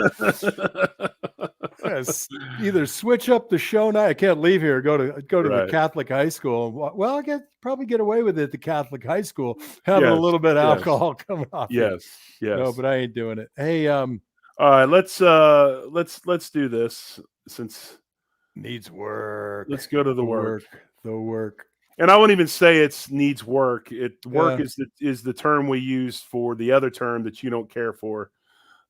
Speaker 1: Either switch up the show night. I can't leave here. Go to the Catholic high school. Well, I probably get away with it at the Catholic high school, having a little bit of alcohol coming off.
Speaker 2: Yes.
Speaker 1: No, but I ain't doing it. Hey,
Speaker 2: all right, let's do this since
Speaker 1: needs work.
Speaker 2: Let's go to the work.
Speaker 1: The work.
Speaker 2: And I won't even say it needs work. Work is the term we use for the other term that you don't care for,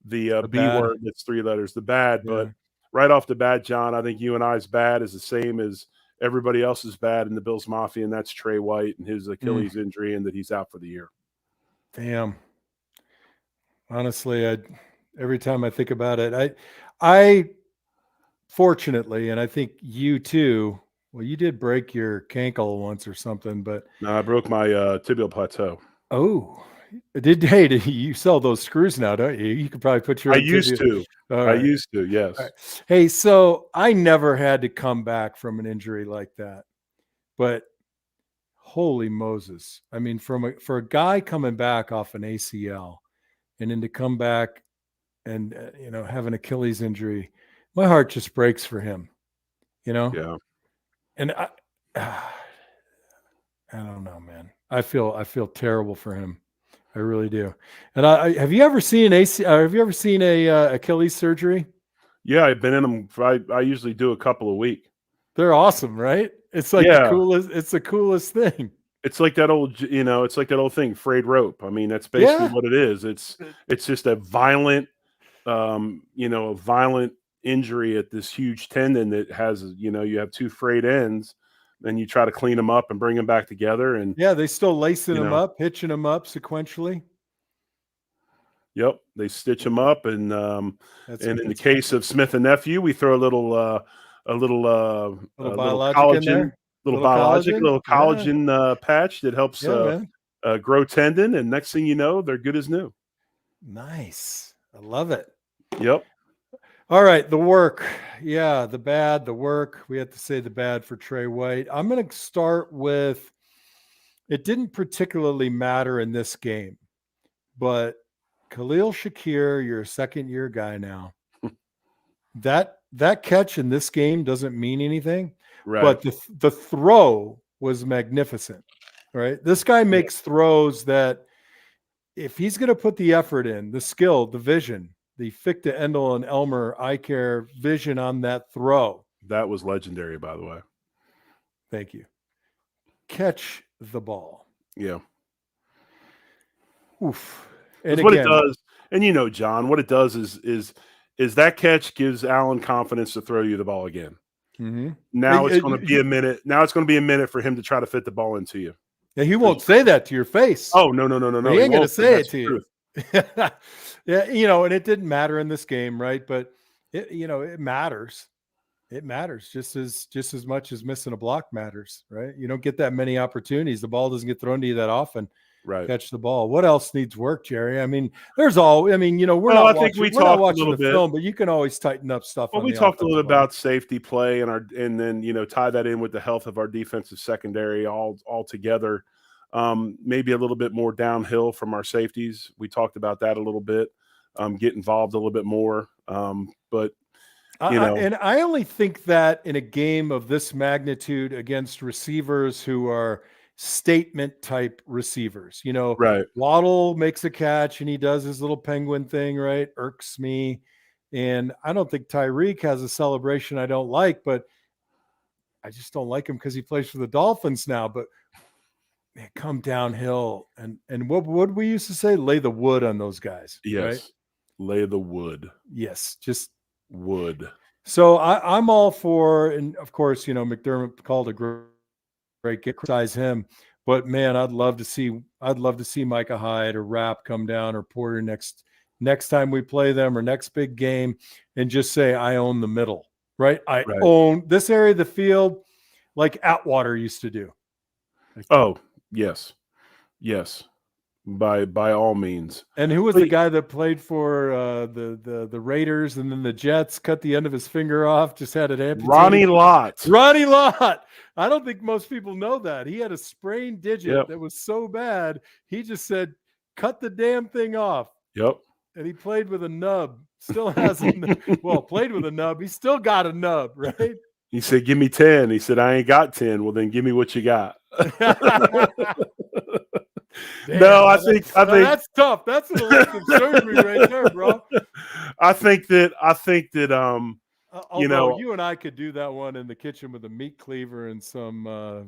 Speaker 2: the B word that's 3 letters, the bad. Yeah. But right off the bat, John, I think you and I's bad is the same as everybody else's bad in the Bills Mafia, and that's Trey White and his Achilles injury and that he's out for the year.
Speaker 1: Damn. Honestly, every time I think about it, I fortunately, and I think you too. Well, you did break your cankle once or something, but
Speaker 2: no, I broke my tibial plateau.
Speaker 1: Oh, did you sell those screws now? Don't you? You could probably put your.
Speaker 2: I used to. Yes.
Speaker 1: Right. Hey, so I never had to come back from an injury like that, but holy Moses! I mean, for a guy coming back off an ACL, and then to come back and have an Achilles injury, my heart just breaks for him.
Speaker 2: Yeah.
Speaker 1: And I don't know, man. I feel terrible for him. I really do. And have you ever seen a Achilles surgery?
Speaker 2: Yeah, I've been in them. I usually do a couple a week.
Speaker 1: They're awesome, right? It's like the coolest. It's the coolest thing.
Speaker 2: It's like that old, it's like that old thing, frayed rope. I mean, that's basically what it is. It's just a violent, a violent injury at this huge tendon that has, you have 2 frayed ends, and you try to clean them up and bring them back together. And
Speaker 1: yeah, they still lacing them up, hitching them up sequentially.
Speaker 2: Yep, they stitch them up, and in the case of Smith and Nephew, we throw a little
Speaker 1: biologic in there,
Speaker 2: little collagen patch that helps grow tendon, and next thing you know, they're good as new.
Speaker 1: Nice, I love it.
Speaker 2: Yep.
Speaker 1: All right, the work. Yeah, the bad, the work. We have to say the bad for Trey White. I'm going to start with, it didn't particularly matter in this game, but Khalil Shakir, you're a second-year guy now. That catch in this game doesn't mean anything,
Speaker 2: right?
Speaker 1: But the throw was magnificent, right? This guy makes throws that if he's going to put the effort in, the skill, the vision, the Fichte, Endel, and Elmer eye care vision on that throw.
Speaker 2: That was legendary, by the way.
Speaker 1: Thank you. Catch the ball.
Speaker 2: Yeah.
Speaker 1: Oof.
Speaker 2: And again, what it does, and John, what it does is that catch gives Allen confidence to throw you the ball again.
Speaker 1: Mm-hmm.
Speaker 2: Now it's going to be a minute. Now it's going to be a minute for him to try to fit the ball into you.
Speaker 1: Yeah, he won't say that to your face.
Speaker 2: Oh, no.
Speaker 1: He ain't going to say it to you. Yeah, and it didn't matter in this game, right? But it matters. It matters just as much as missing a block matters, right? You don't get that many opportunities. The ball doesn't get thrown to you that often.
Speaker 2: Right.
Speaker 1: Catch the ball. What else needs work, Jerry? I mean, we're not watching the film, but you can always tighten up stuff.
Speaker 2: Well, we talked a little about safety play and then tie that in with the health of our defensive secondary all together. Maybe a little bit more downhill from our safeties. We talked about that a little bit. Get involved a little bit more. But
Speaker 1: and I only think that in a game of this magnitude against receivers who are statement type receivers,
Speaker 2: right.
Speaker 1: Waddle makes a catch and he does his little penguin thing, right? Irks me. And I don't think Tyreek has a celebration I don't like, but I just don't like him because he plays for the Dolphins now. But man, come downhill and what would we used to say? Lay the wood on those guys.
Speaker 2: Yes.
Speaker 1: Right?
Speaker 2: Lay the wood.
Speaker 1: Yes. Just
Speaker 2: wood.
Speaker 1: So I'm all for, and of course, McDermott called a great get, criticize him, but man, I'd love to see Micah Hyde or Rapp come down or Porter next time we play them or next big game and just say, I own the middle, right? I own this area of the field like Atwater used to do.
Speaker 2: Oh, yes. Yes. By all means.
Speaker 1: And who was the guy that played for the Raiders and then the Jets, cut the end of his finger off, just had it amputated?
Speaker 2: Ronnie Lott.
Speaker 1: I don't think most people know that. He had a sprained digit that was so bad, he just said, cut the damn thing off.
Speaker 2: Yep.
Speaker 1: And he played with a nub. Still has played with a nub. He still got a nub, right?
Speaker 2: He said, give me 10. He said, I ain't got 10. Well, then give me what you got.
Speaker 1: Damn,
Speaker 2: no, I think
Speaker 1: that's tough. That's an elective surgery right there, bro.
Speaker 2: I think that
Speaker 1: you and I could do that one in the kitchen with a meat cleaver and some. I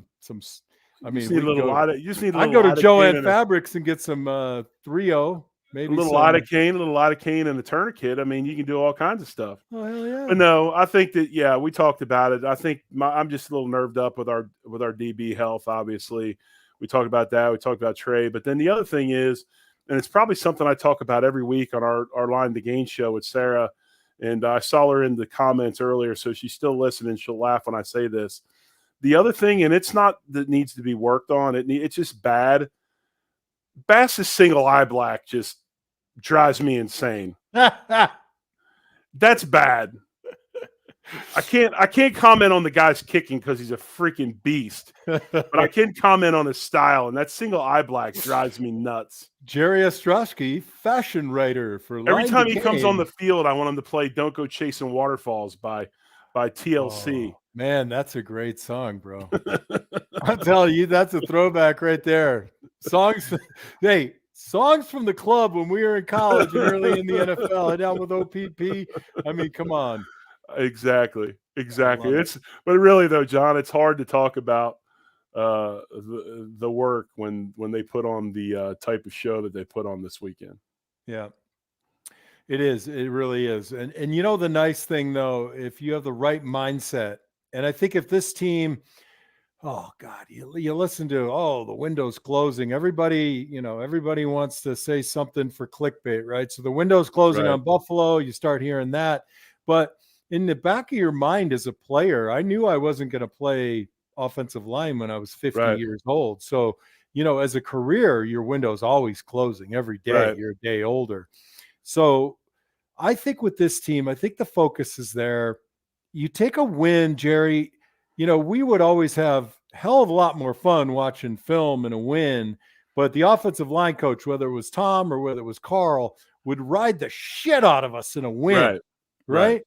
Speaker 1: mean, I'd go to Joanne Fabrics and get some 3-0, maybe
Speaker 2: a little lidocaine, and a tourniquet. I mean, you can do all kinds of stuff.
Speaker 1: Oh hell yeah!
Speaker 2: But no, I think that we talked about it. I think I'm just a little nerved up with our DB health. Obviously, we talked about that. We talked about Trey, but then the other thing is, and it's probably something I talk about every week on our Line to Gain show with Sarah. And I saw her in the comments earlier, so she's still listening. She'll laugh when I say this. The other thing, and it's not that needs to be worked on. It's just bad. Bass's single eye black just drives me insane. That's bad. I can't comment on the guy's kicking because he's a freaking beast, but I can comment on his style, and that single eye black drives me nuts.
Speaker 1: Jerry Ostrowski, fashion writer for
Speaker 2: every time he comes on the field, I want him to play "Don't Go Chasing Waterfalls" by TLC.
Speaker 1: Oh, man, that's a great song, bro. I'm telling you, that's a throwback right there. Songs from the club when we were in college and early in the NFL, down with OPP. I mean, come on.
Speaker 2: Exactly. But really though, John, it's hard to talk about the work when they put on the type of show that they put on this weekend.
Speaker 1: Yeah, it is. It really is. And the nice thing though, if you have the right mindset, and I think if this team Oh God, you listen to the window's closing. Everybody wants to say something for clickbait, right? So the window's closing
Speaker 2: Right.
Speaker 1: on Buffalo. You start hearing that, but in the back of your mind as a player, I knew I wasn't going to play offensive line when I was 50
Speaker 2: Right.
Speaker 1: years old. So as a career, your window's always closing every day.
Speaker 2: Right.
Speaker 1: You're a day older. So I think with this team, I think the focus is there. You take a win, Jerry. We would always have hell of a lot more fun watching film and a win, but the offensive line coach, whether it was Tom or whether it was Carl, would ride the shit out of us in a win,
Speaker 2: Right.
Speaker 1: right?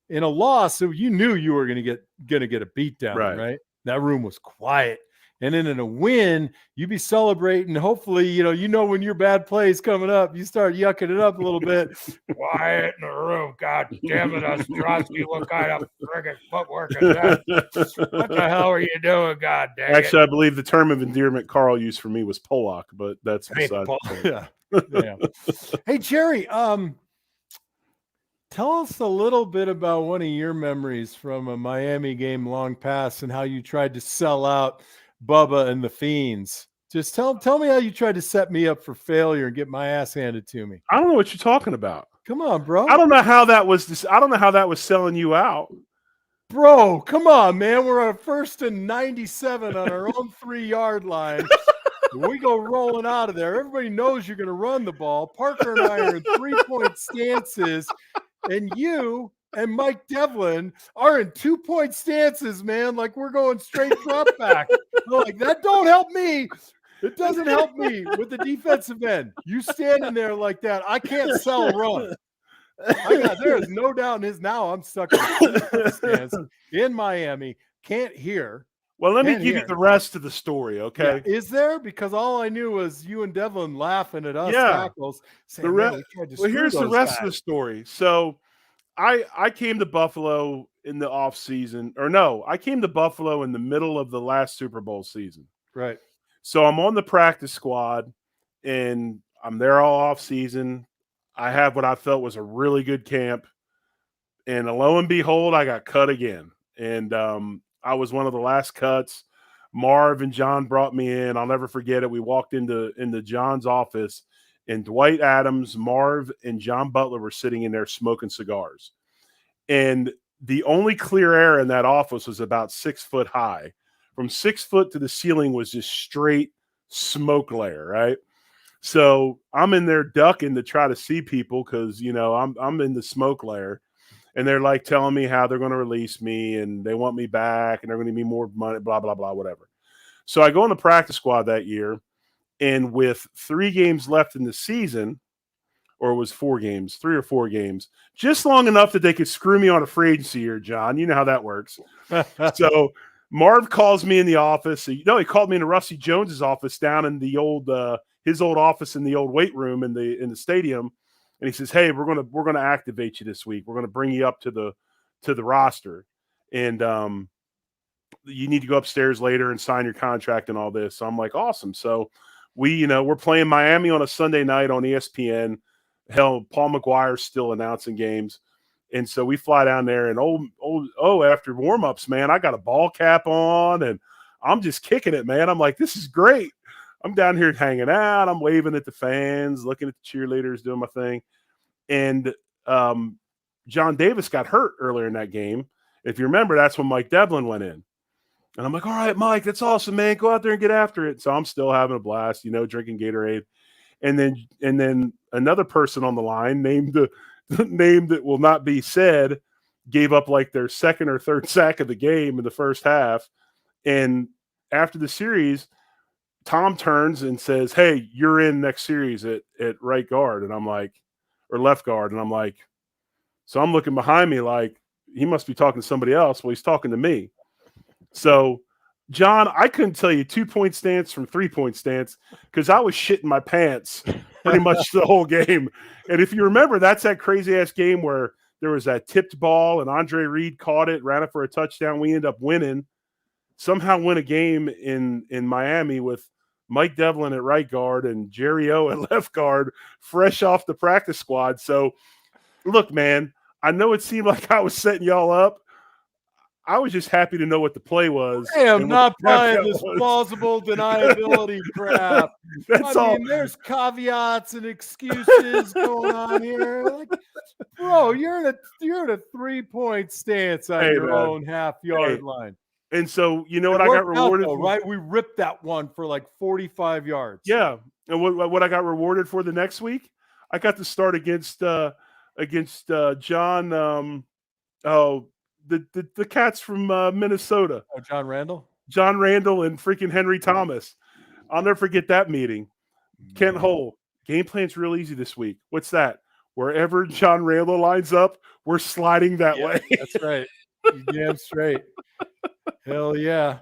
Speaker 1: In a loss, so you knew you were going to get a beat down,
Speaker 2: Right.
Speaker 1: right? That room was quiet. And then in a win, you'd be celebrating. Hopefully, when your bad play is coming up, you start yucking it up a little bit. Quiet in the room. God damn it, Ostrowski. What kind of friggin' footwork is that? What the hell are you doing? God damn it.
Speaker 2: Actually, I believe the term of endearment Carl used for me was Pollock, but that's beside the point.
Speaker 1: Yeah. Hey, Jerry, tell us a little bit about one of your memories from a Miami game long past and how you tried to sell out Bubba and the Fiends. Just tell me how you tried to set me up for failure and get my ass handed to me.
Speaker 2: I don't know what you're talking about.
Speaker 1: Come on, bro.
Speaker 2: I don't know how that was selling you out.
Speaker 1: Bro, come on, man. We're on first and 97 on our own 3-yard line. We go rolling out of there. Everybody knows you're going to run the ball. Parker and I are in 3-point stances, and you and Mike Devlin are in 2-point stances, man. Like we're going straight drop back. Like that don't help me. It doesn't help me with the defensive end. You standing there like that, I can't sell a run. There is no doubt in his. Now I'm stuck in the stands in Miami. Can't hear.
Speaker 2: Well, let me give you the rest of the story, okay?
Speaker 1: Yeah. Is there? Because all I knew was you and Devlin laughing at us tackles. Saying,
Speaker 2: here's the rest of the story. So I came to Buffalo in the off season, or no, I came to Buffalo in the middle of the last Super Bowl season.
Speaker 1: Right.
Speaker 2: So I'm on the practice squad, and I'm there all off season. I have what I felt was a really good camp, and lo and behold, I got cut again. And I was one of the last cuts. Marv and John brought me in. I'll never forget it. We walked into John's office, and Dwight Adams, Marv, and John Butler were sitting in there smoking cigars. And the only clear air in that office was about 6 foot high. From 6 foot to the ceiling was just straight smoke layer, right? So I'm in there ducking to try to see people because, I'm in the smoke layer. And they're like telling me how they're going to release me and they want me back and they're going to give me more money, blah, blah, blah, whatever. So I go in the practice squad that year, and with 3 games left in the season, or it was 4 games, 3 or 4 games, just long enough that they could screw me on a free agency year, John. You know how that works. So Marv calls me in the office. He called me into Rusty Jones's office down in the old his old office in the old weight room in the stadium. And he says, "Hey, we're gonna activate you this week. We're gonna bring you up to the roster, and you need to go upstairs later and sign your contract and all this." So I'm like, "Awesome!" So we're playing Miami on a Sunday night on ESPN. Hell, Paul McGuire's still announcing games, and so we fly down there. And after warmups, man, I got a ball cap on, and I'm just kicking it, man. I'm like, this is great. I'm down here hanging out. I'm waving at the fans, looking at the cheerleaders, doing my thing. And John Davis got hurt earlier in that game. If you remember, that's when Mike Devlin went in. And I'm like, all right, Mike, that's awesome, man. Go out there and get after it. So I'm still having a blast, drinking Gatorade. And then another person on the line named the name that will not be said gave up like their second or third sack of the game in the first half. And after the series, Tom turns and says, "Hey, you're in next series at right guard." And I'm like, or left guard. And I'm like, so I'm looking behind me like he must be talking to somebody else. Well, he's talking to me. So, John, I couldn't tell you 2-point stance from 3-point stance because I was shitting my pants pretty much the whole game. And if you remember, that's that crazy ass game where there was that tipped ball and Andre Reed caught it, ran it for a touchdown. We ended up winning. Somehow win a game in Miami with Mike Devlin at right guard and Jerry O at left guard, fresh off the practice squad. So, look, man, I know it seemed like I was setting y'all up. I was just happy to know what the play was.
Speaker 1: I am
Speaker 2: and what
Speaker 1: not
Speaker 2: the snap
Speaker 1: buying
Speaker 2: count
Speaker 1: this
Speaker 2: was.
Speaker 1: plausible deniability crap.
Speaker 2: That's
Speaker 1: I
Speaker 2: all.
Speaker 1: mean, there's caveats and excuses going on here. Like, bro, you're in a 3-point stance on
Speaker 2: Hey,
Speaker 1: your
Speaker 2: man.
Speaker 1: own half-yard
Speaker 2: Hey,
Speaker 1: line.
Speaker 2: And so, you know
Speaker 1: It
Speaker 2: what I got
Speaker 1: worked out,
Speaker 2: rewarded
Speaker 1: though,
Speaker 2: for?
Speaker 1: right? We ripped that one for like 45 yards.
Speaker 2: Yeah. And what I got rewarded for the next week? I got to start against John. The cats from Minnesota,
Speaker 1: Oh, John Randall?
Speaker 2: John Randall and freaking Henry Thomas. I'll never forget that meeting. Kent Hull. Game plan's real easy this week. What's that? Wherever John Randall lines up, we're sliding that way.
Speaker 1: That's right. You damn straight. Hell yeah.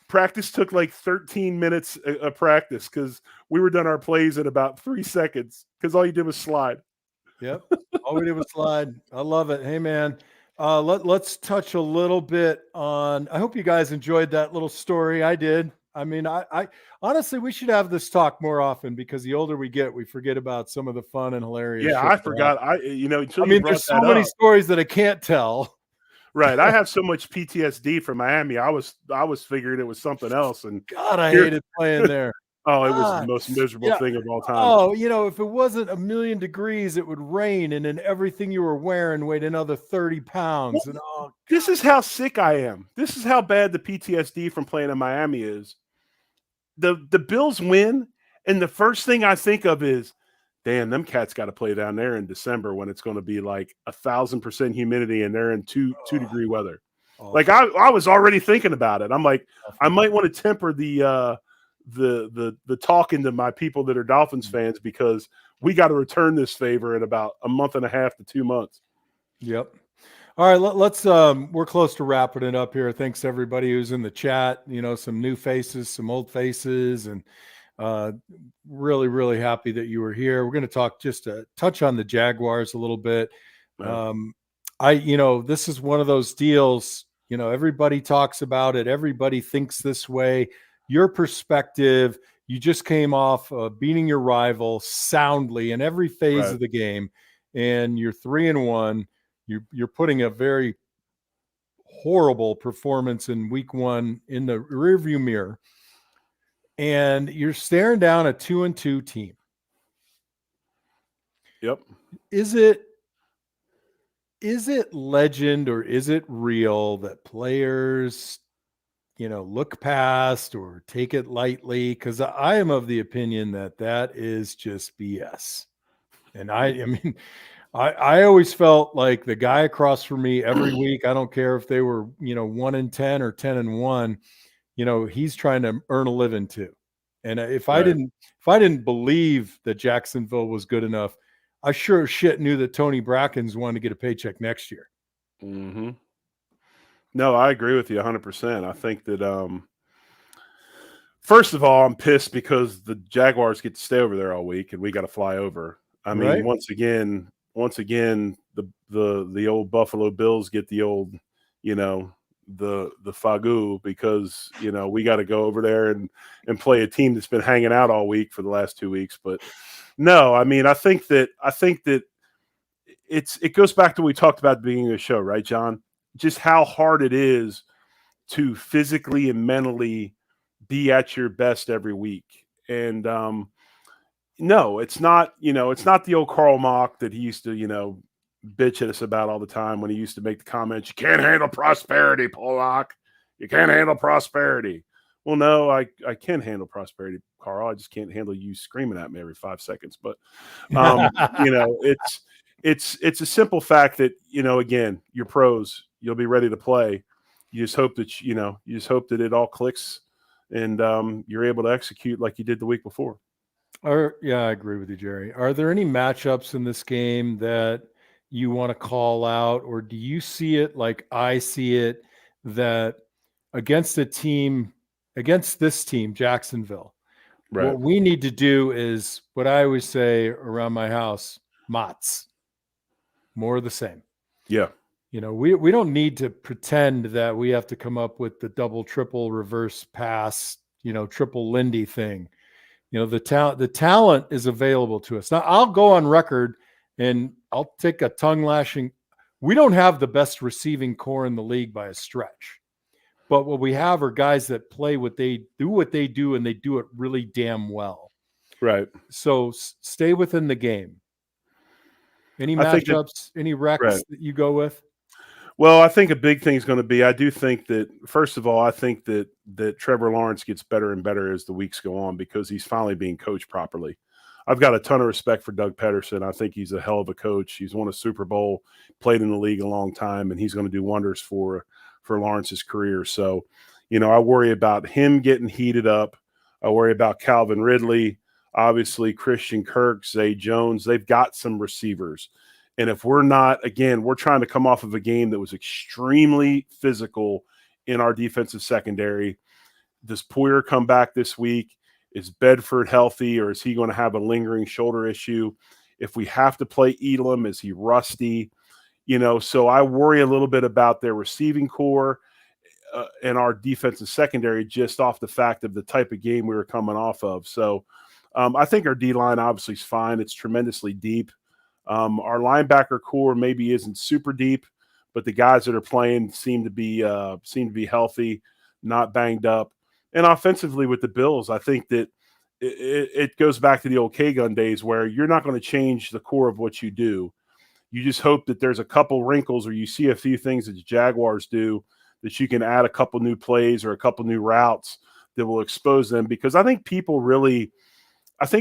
Speaker 2: Practice took like 13 minutes of practice because we were done our plays in about 3 seconds because all you did was slide.
Speaker 1: Yep. All we did was slide. I love it. Hey, man. Let's touch a little bit on. I hope you guys enjoyed that little story. I did. I mean, I honestly, we should have this talk more often because the older we get, we forget about some of the fun and hilarious.
Speaker 2: Yeah,
Speaker 1: shit
Speaker 2: I forgot. Until you brought
Speaker 1: there's so
Speaker 2: that
Speaker 1: many
Speaker 2: up.
Speaker 1: stories that I can't tell.
Speaker 2: Right. I have so much PTSD from Miami. I was figuring it was something else. And
Speaker 1: God, I hated playing there.
Speaker 2: oh, it was
Speaker 1: God.
Speaker 2: the most miserable thing of all time.
Speaker 1: Oh, if it wasn't 1,000,000 degrees, it would rain, and then everything you were wearing weighed another 30 pounds.
Speaker 2: Well,
Speaker 1: and
Speaker 2: this is how sick I am. This is how bad the PTSD from playing in Miami is. The Bills win, and the first thing I think of is, damn, them cats got to play down there in December when it's going to be like 1,000% humidity and they're in 2-degree weather. Like I was already thinking about it. I'm like, I might want to temper the talking to my people that are Dolphins fans because we got to return this favor in about a month and a half to 2 months.
Speaker 1: Yep. All right, let's we're close to wrapping it up here. Thanks to everybody who's in the chat, some new faces, some old faces, and really, really happy that you were here. We're going to talk just to touch on the Jaguars a little bit. This is one of those deals, everybody talks about it. Everybody thinks this way. Your perspective, you just came off beating your rival soundly in every phase of the game, and you're 3-1. You're putting a very horrible performance in week 1 in the rearview mirror, and you're staring down a 2-2 team.
Speaker 2: Yep.
Speaker 1: Is it legend or is it real that players, look past or take it lightly? Because I am of the opinion that is just BS. And I always felt like the guy across from me every week, I don't care if they were, 1-10 or 10-1, he's trying to earn a living too. And if I didn't believe that Jacksonville was good enough, I sure as shit knew that Tony Brackens wanted to get a paycheck next year.
Speaker 2: Mm-hmm. No, I agree with you 100%. I think that, first of all, I'm pissed because the Jaguars get to stay over there all week and we got to fly over. I mean, once again, the old Buffalo Bills get the old, the fagu because, we got to go over there and play a team that's been hanging out all week for the last 2 weeks. But no, I mean, I think that it goes back to what we talked about at the beginning of the show, right, John? Just how hard it is to physically and mentally be at your best every week. And no, it's not, it's not the old Karl Mock that he used to, bitch at us about all the time when he used to make the comments, you can't handle prosperity, Pollock. You can't handle prosperity. Well, no, I can handle prosperity, Carl. I just can't handle you screaming at me every 5 seconds. But, it's a simple fact that, again, you're pros. You'll be ready to play. You just hope that, it all clicks and you're able to execute like you did the week before.
Speaker 1: Yeah, I agree with you, Jerry. Are there any matchups in this game that you want to call out, or do you see it like I see it, that against this team, Jacksonville, what we need to do is what I always say around my house, Mott's, more of the same.
Speaker 2: Yeah.
Speaker 1: We don't need to pretend that we have to come up with the double, triple, reverse pass, triple Lindy thing. The talent is available to us. Now, I'll go on record and I'll take a tongue lashing. We don't have the best receiving core in the league by a stretch. But what we have are guys that play what they do, and they do it really damn well.
Speaker 2: Right.
Speaker 1: So stay within the game. Any
Speaker 2: I think
Speaker 1: matchups, any recs that you go with?
Speaker 2: Well, I think a big thing is going to be, I do think that, first of all, I think that Trevor Lawrence gets better and better as the weeks go on because he's finally being coached properly. I've got a ton of respect for Doug Pederson. I think he's a hell of a coach. He's won a Super Bowl, played in the league a long time, and he's going to do wonders for Lawrence's career. So, I worry about him getting heated up. I worry about Calvin Ridley, obviously Christian Kirk, Zay Jones. They've got some receivers. And if we're not, again, we're trying to come off of a game that was extremely physical in our defensive secondary. Does Poyer come back this week? Is Bedford healthy, or is he going to have a lingering shoulder issue? If we have to play Elam, is he rusty? So I worry a little bit about their receiving core and our defensive secondary just off the fact of the type of game we were coming off of. So I think our D-line obviously is fine. It's tremendously deep. Our linebacker core maybe isn't super deep, but the guys that are playing seem to be healthy, not banged up. And offensively with the Bills, I think that it goes back to the old K-gun days where you're not going to change the core of what you do. You just hope that there's a couple wrinkles or you see a few things that the Jaguars do that you can add a couple new plays or a couple new routes that will expose them. Because I think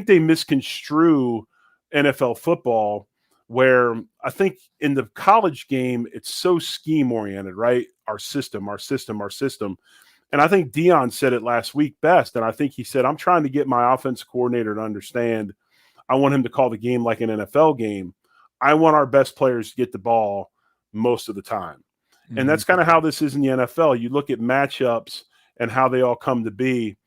Speaker 2: they misconstrue NFL football, where I think in the college game, it's so scheme-oriented, right? Our system. And I think Dion said it last week best, and I think he said, I'm trying to get my offense coordinator to understand. I want him to call the game like an NFL game. I want our best players to get the ball most of the time. Mm-hmm. And that's kind of how this is in the NFL. You look at matchups and how they all come to be.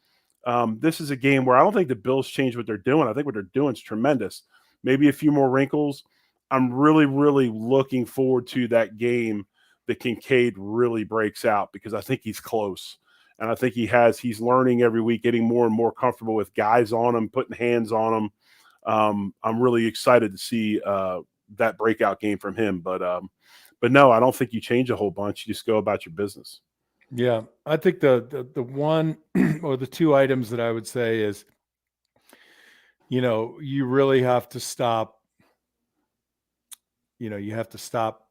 Speaker 2: This is a game where I don't think the Bills change what they're doing. I think what they're doing is tremendous. Maybe a few more wrinkles. I'm really, really looking forward to that game that Kincaid really breaks out because I think he's close. And I think he's learning every week, getting more and more comfortable with guys on him, putting hands on him. I'm really excited to see that breakout game from him. But no, I don't think you change a whole bunch. You just go about your business.
Speaker 1: Yeah, I think the one or the two items that I would say is, you really have to stop. You have to stop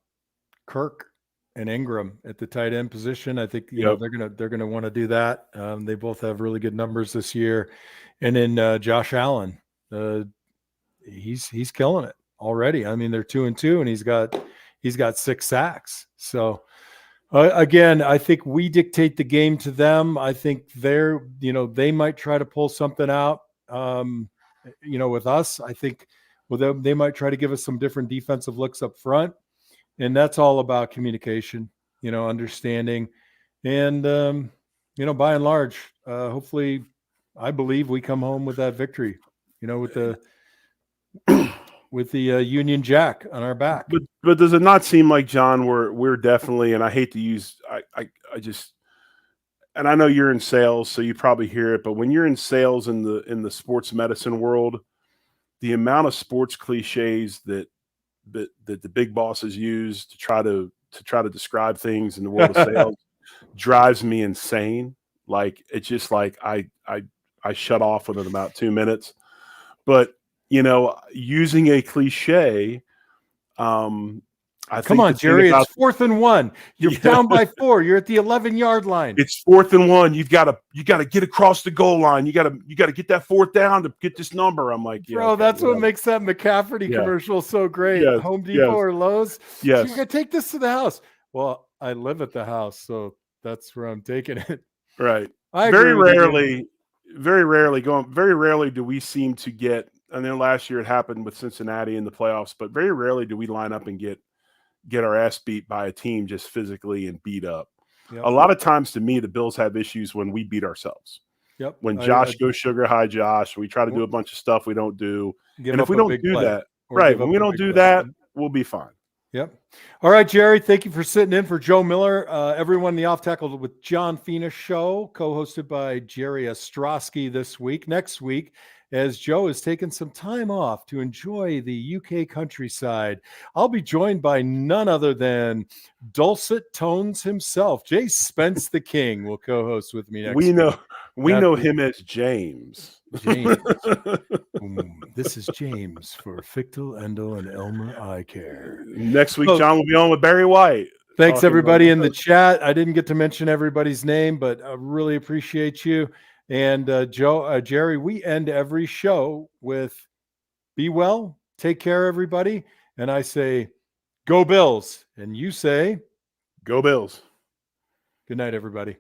Speaker 1: Kirk and Ingram at the tight end position. I think they're gonna want to do that. They both have really good numbers this year, and then Josh Allen, he's killing it already. I mean, they're 2-2, and he's got 6 sacks. So again, I think we dictate the game to them. I think they might try to pull something out. With us, I think they might try to give us some different defensive looks up front. And that's all about communication, understanding. And, by and large, hopefully, I believe we come home with that victory, with the Union Jack on our back.
Speaker 2: But does it not seem like, John, we're definitely, and I hate to use, and I know you're in sales, so you probably hear it, but when you're in sales in the sports medicine world, the amount of sports cliches that the big bosses use to try to describe things in the world of sales drives me insane. Like, it's just like I shut off within about 2 minutes. But using a cliche,
Speaker 1: Come on, Jerry. It's 4th and 1. You're down by 4. You're at the 11-yard line.
Speaker 2: It's 4th and 1. You got to get across the goal line. You got to get that 4th down to get this number. I'm like,
Speaker 1: bro, that's what makes that McCafferty commercial so great. Yes, Home Depot or Lowe's.
Speaker 2: Yes.
Speaker 1: You're gonna take this to the house. Well, I live at the house, so that's where I'm taking it.
Speaker 2: Right. Very rarely do we seem to get. I know last year it happened with Cincinnati in the playoffs, but very rarely do we line up and get our ass beat by a team just physically and beat up. Yep. A lot of times, to me, the Bills have issues when we beat ourselves.
Speaker 1: Yep.
Speaker 2: When Josh goes sugar high Josh, we try to do a bunch of stuff we don't do. And if we don't do that, right, when we don't do that, we'll be fine.
Speaker 1: Yep. All right, Jerry, thank you for sitting in for Joe Miller. Everyone in the Off Tackle with John Fina show, co-hosted by Jerry Ostrowski this week. Next week, as Joe has taken some time off to enjoy the UK countryside. I'll be joined by none other than dulcet tones himself. Jay Spence the King will co-host with me next
Speaker 2: We
Speaker 1: week.
Speaker 2: know him as James.
Speaker 1: James. This is James for Fichtel, Endel, and Elmer Eye Care.
Speaker 2: Next week,
Speaker 1: So,
Speaker 2: John will be on with Barry White.
Speaker 1: thanks everybody in the chat. I didn't get to mention everybody's name, but I really appreciate you. And Jerry, we end every show with be well, take care, everybody. And I say, go Bills. And you say,
Speaker 2: go Bills.
Speaker 1: good night, everybody.